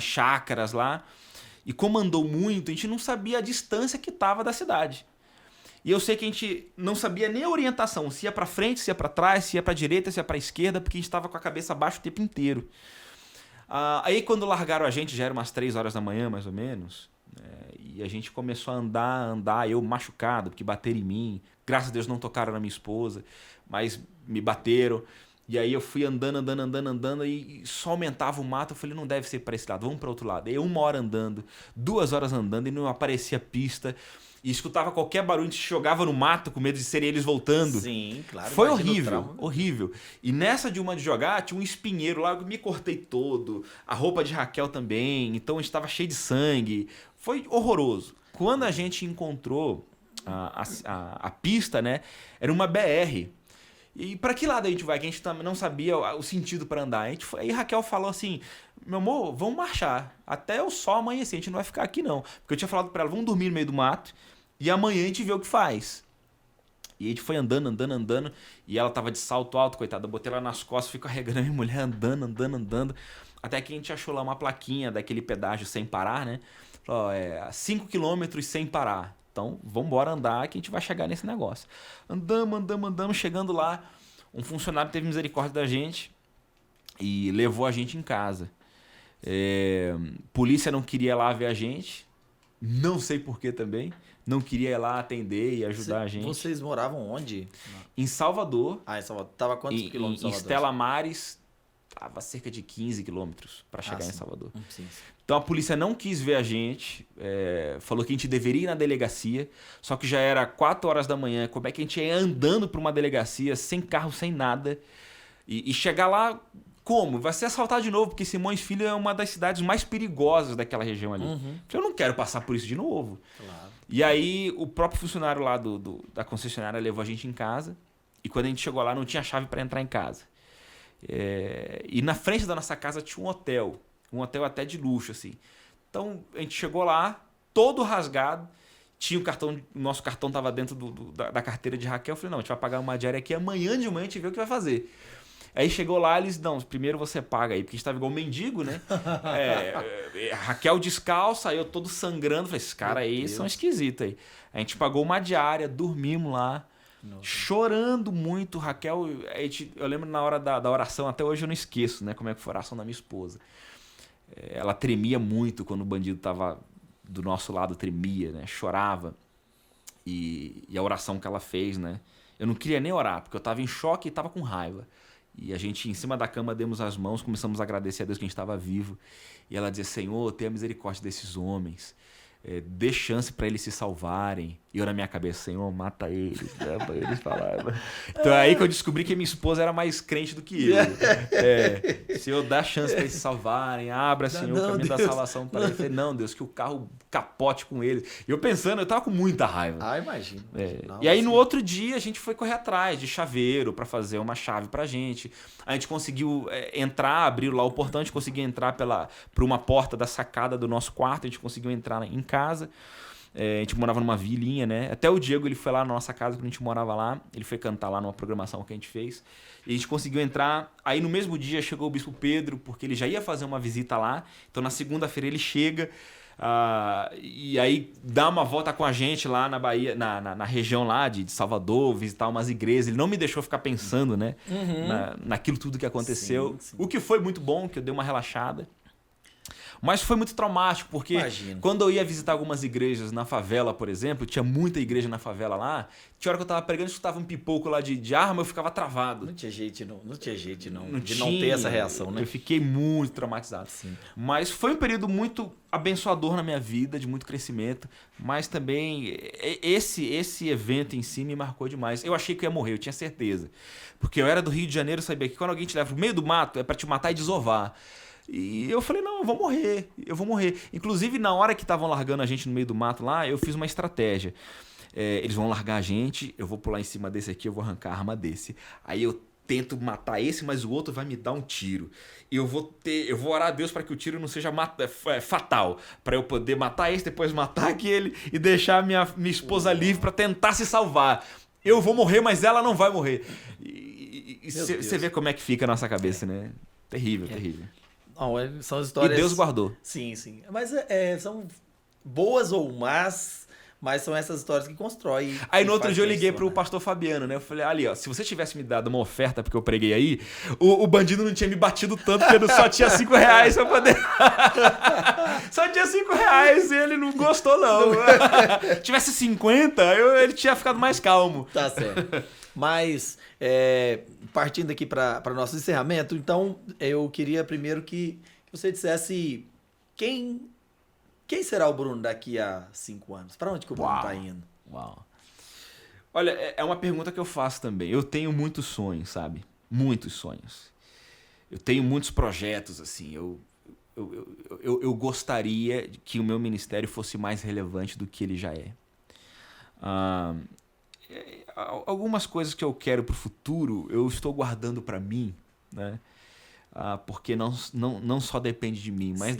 chácaras lá. E como andou muito, a gente não sabia a distância que estava da cidade. E eu sei que a gente não sabia nem a orientação. Se ia para frente, se ia para trás, se ia para direita, se ia para esquerda, porque a gente estava com a cabeça abaixo o tempo inteiro. Aí quando largaram a gente, já era umas 3 horas da manhã, mais ou menos. E a gente começou a andar, eu machucado, porque bateram em mim. Graças a Deus não tocaram na minha esposa, mas me bateram. E aí eu fui andando e só aumentava o mato. Eu falei, não deve ser para esse lado, vamos para outro lado. Aí 1 hora andando, 2 horas andando e não aparecia pista. E escutava qualquer barulho, a gente jogava no mato com medo de serem eles voltando. Sim, claro. Foi horrível. E nessa de jogar, tinha um espinheiro lá, eu me cortei todo. A roupa de Raquel também, então a gente estava cheio de sangue. Foi horroroso. Quando a gente encontrou a pista, né, era uma BR. E para que lado a gente vai? Que a gente também não sabia o sentido para andar. Aí Raquel falou assim, meu amor, vamos marchar. Até o sol amanhecer, a gente não vai ficar aqui não. Porque eu tinha falado para ela, vamos dormir no meio do mato. E amanhã a gente vê o que faz. E a gente foi andando. E ela tava de salto alto, coitada. Eu botei ela nas costas, fui carregando a minha mulher andando. Até que a gente achou lá uma plaquinha daquele pedágio sem parar, né? Falou, 5 km sem parar. Então, vamos embora andar que a gente vai chegar nesse negócio. Andamos. Chegando lá, um funcionário teve misericórdia da gente e levou a gente em casa. Polícia não queria lá ver a gente. Não sei porquê também. Não queria ir lá atender e ajudar a gente. Vocês moravam onde? Em Salvador. Em Salvador. Tava quantos quilômetros de Em Salvador? Estela Maris, tava cerca de 15 quilômetros para chegar em sim. Salvador. Sim. Então a polícia não quis ver a gente, falou que a gente deveria ir na delegacia, só que já era 4 horas da manhã. Como é que a gente ia andando para uma delegacia, sem carro, sem nada, e chegar lá como? Vai ser assaltado de novo, porque Simões Filho é uma das cidades mais perigosas daquela região ali. Eu não quero passar por isso de novo. Claro. E aí o próprio funcionário lá da concessionária levou a gente em casa, e quando a gente chegou lá não tinha chave para entrar em casa. E na frente da nossa casa tinha um hotel até de luxo, assim. Então a gente chegou lá, todo rasgado, tinha o nosso cartão estava dentro da carteira de Raquel. Eu falei, não, a gente vai pagar uma diária aqui, amanhã de manhã a gente vê o que vai fazer. Aí chegou lá, eles, não, primeiro você paga aí, porque a gente tava igual um mendigo, né? Raquel descalça, eu todo sangrando. Falei, esses caras aí são esquisitos aí. A gente pagou uma diária, dormimos lá, chorando muito. Raquel, eu lembro na hora da oração, até hoje eu não esqueço, né? Como é que foi a oração da minha esposa. Ela tremia muito quando o bandido tava do nosso lado, tremia, né? Chorava. E a oração que ela fez, né? Eu não queria nem orar, porque eu tava em choque e tava com raiva. E a gente, em cima da cama, demos as mãos, começamos a agradecer a Deus que a gente estava vivo. E ela dizia, Senhor, tenha misericórdia desses homens. Dê chance para eles se salvarem. E eu na minha cabeça, Senhor, mata eles. Leva eles pra lá. Então é aí que eu descobri que minha esposa era mais crente do que eu. Senhor, dá chance para eles se salvarem. Abra, Senhor, o caminho da salvação para eles. Eu falei, não, Deus, que o carro capote com eles. E eu pensando, eu tava com muita raiva. Ah, imagino. E aí, no outro dia, a gente foi correr atrás de chaveiro para fazer uma chave pra gente. A gente conseguiu entrar, abrir lá o portão, a gente conseguiu entrar por uma porta da sacada do nosso quarto, a gente conseguiu entrar em casa. A gente morava numa vilinha, né? Até o Diego, ele foi lá na nossa casa quando a gente morava lá. Ele foi cantar lá numa programação que a gente fez. E a gente conseguiu entrar. Aí no mesmo dia chegou o Bispo Pedro, porque ele já ia fazer uma visita lá. Então na segunda-feira ele chega. E aí dá uma volta com a gente lá na Bahia, na região lá de Salvador, visitar umas igrejas. Ele não me deixou ficar pensando, né? Naquilo tudo que aconteceu. Sim. O que foi muito bom, que eu dei uma relaxada. Mas foi muito traumático, porque quando eu ia visitar algumas igrejas na favela, por exemplo, tinha muita igreja na favela lá, tinha hora que eu tava pregando, escutava um pipoco lá de arma, eu ficava travado. Não tinha jeito não ter essa reação, né? Eu fiquei muito traumatizado. Sim. Mas foi um período muito abençoador na minha vida, de muito crescimento, mas também esse evento em si me marcou demais. Eu achei que eu ia morrer, eu tinha certeza. Porque eu era do Rio de Janeiro, sabia que quando alguém te leva pro meio do mato, é pra te matar e desovar. E eu falei, não, eu vou morrer. Inclusive, na hora que estavam largando a gente no meio do mato lá, eu fiz uma estratégia. Eles vão largar a gente, eu vou pular em cima desse aqui, eu vou arrancar a arma desse. Aí eu tento matar esse, mas o outro vai me dar um tiro. E eu vou orar a Deus para que o tiro não seja fatal. Para eu poder matar esse, depois matar aquele e deixar minha esposa livre para tentar se salvar. Eu vou morrer, mas ela não vai morrer. E você vê como é que fica a nossa cabeça, né? Terrível, terrível. Não, são histórias... E Deus guardou. Sim. Mas são boas ou más, mas são essas histórias que constroem. Aí no outro dia eu liguei pro pastor Fabiano, né? Eu falei, ali, ó, se você tivesse me dado uma oferta porque eu preguei aí, o bandido não tinha me batido tanto, porque só tinha R$5 pra poder... Só tinha R$5 e ele não gostou, não. Tivesse 50, ele tinha ficado mais calmo. Tá certo. Mas, partindo aqui para nosso encerramento, então, eu queria primeiro que você dissesse quem será o Bruno daqui a 5 anos? Para onde que o Bruno está indo? Uau. Olha, é uma pergunta que eu faço também. Eu tenho muitos sonhos, sabe? Muitos sonhos. Eu tenho muitos projetos, assim. Eu gostaria que o meu ministério fosse mais relevante do que ele já é. Algumas coisas que eu quero para o futuro, eu estou guardando para mim, né? Porque não só depende de mim, mas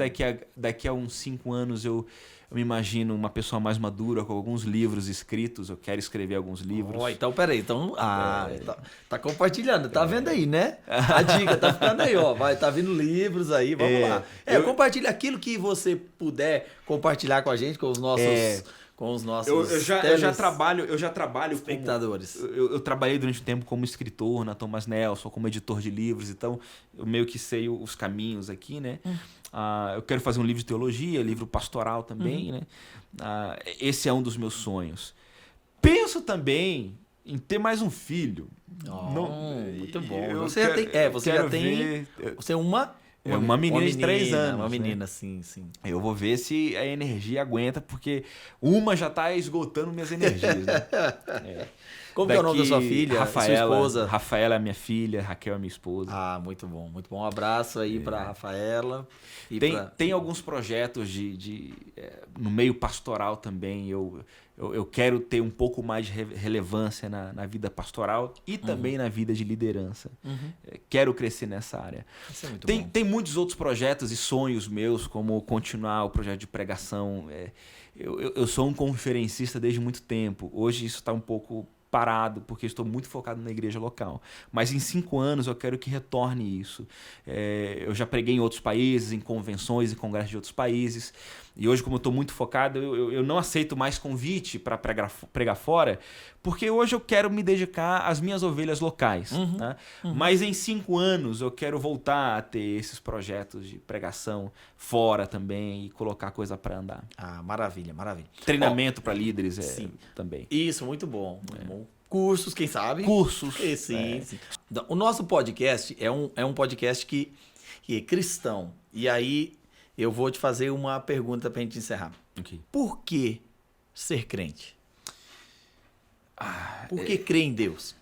daqui a uns 5 anos eu me imagino uma pessoa mais madura, com alguns livros escritos, eu quero escrever alguns livros. Então, peraí, tá compartilhando, tá vendo aí, né? A dica tá ficando aí, ó, tá vindo livros aí, vamos lá. Compartilha aquilo que você puder compartilhar com a gente, com os nossos eu já trabalho espectadores. Eu trabalhei durante um tempo como escritor na Thomas Nelson, como editor de livros, então eu meio que sei os caminhos aqui, né? Eu quero fazer um livro de teologia, livro pastoral também, né? Esse é um dos meus sonhos. Penso também em ter mais um filho. Muito bom. Você é uma menina de 3 anos. Uma menina, sim. Eu vou ver se a energia aguenta, porque uma já tá esgotando minhas energias, né? Como é o nome da sua filha? Rafaela, sua esposa? Rafaela é minha filha, Raquel é minha esposa. Muito bom. Um abraço aí pra Rafaela. Tem alguns projetos no meio pastoral também. Eu quero ter um pouco mais de relevância na vida pastoral e também na vida de liderança. Quero crescer nessa área. Isso é muito bom. Tem muitos outros projetos e sonhos meus, como continuar o projeto de pregação. Eu sou um conferencista desde muito tempo. Hoje isso está um pouco parado, porque estou muito focado na igreja local. Mas em 5 anos eu quero que retorne isso. Eu já preguei em outros países, em convenções e congressos de outros países. E hoje, como eu estou muito focado, eu não aceito mais convite para pregar fora, porque hoje eu quero me dedicar às minhas ovelhas locais. Né? Mas em 5 anos eu quero voltar a ter esses projetos de pregação fora também e colocar coisa para andar. Maravilha. Treinamento para líderes também. Isso, muito bom. Bom. Cursos, quem sabe? Cursos. Sim. O nosso podcast é um podcast que é cristão. E aí eu vou te fazer uma pergunta pra gente encerrar. Okay. Por que ser crente? Por que crer em Deus?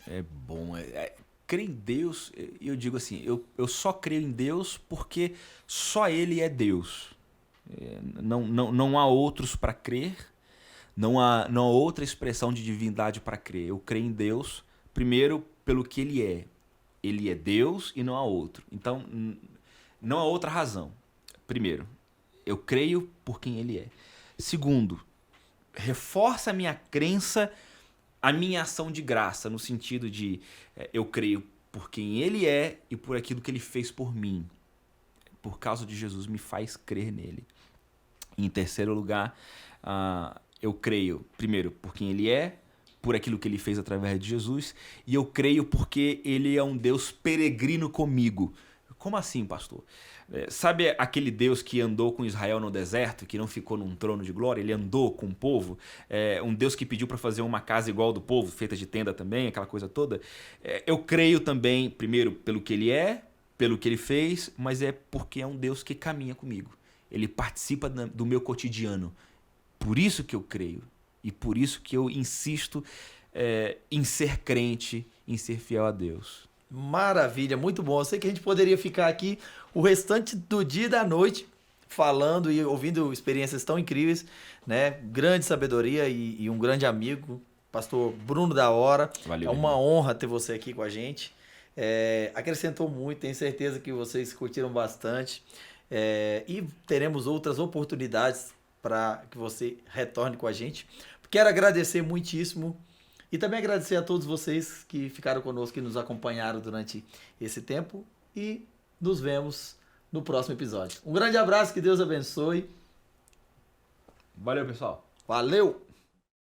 É bom. crer em Deus, eu digo assim, eu só creio em Deus porque só Ele é Deus. Não há outros para crer, não há outra expressão de divindade para crer. Eu creio em Deus, primeiro, pelo que Ele é. Ele é Deus e não há outro. Então, não há outra razão. Primeiro, eu creio por quem Ele é. Segundo, reforça a minha crença, a minha ação de graça, no sentido de eu creio por quem Ele é e por aquilo que Ele fez por mim. Por causa de Jesus, me faz crer nele. Em terceiro lugar, eu creio, primeiro, por quem Ele é, por aquilo que Ele fez através de Jesus, e eu creio porque Ele é um Deus peregrino comigo. Como assim, pastor? Sabe aquele Deus que andou com Israel no deserto, que não ficou num trono de glória? Ele andou com o povo. Um Deus que pediu para fazer uma casa igual do povo, feita de tenda também, aquela coisa toda. Eu creio também, primeiro, pelo que Ele é, pelo que Ele fez, mas é porque é um Deus que caminha comigo. Ele participa do meu cotidiano. Por isso que eu creio. E por isso que eu insisto em ser crente, em ser fiel a Deus. Maravilha, muito bom. Eu sei que a gente poderia ficar aqui o restante do dia e da noite falando e ouvindo experiências tão incríveis, né? Grande sabedoria e um grande amigo, pastor Bruno da Hora. Valeu, é uma irmão. honra ter você aqui com a gente. Acrescentou muito, tenho certeza que vocês curtiram bastante. E teremos outras oportunidades para que você retorne com a gente. Quero agradecer muitíssimo. E também agradecer a todos vocês que ficaram conosco e nos acompanharam durante esse tempo. E nos vemos no próximo episódio. Um grande abraço, que Deus abençoe. Valeu, pessoal. Valeu!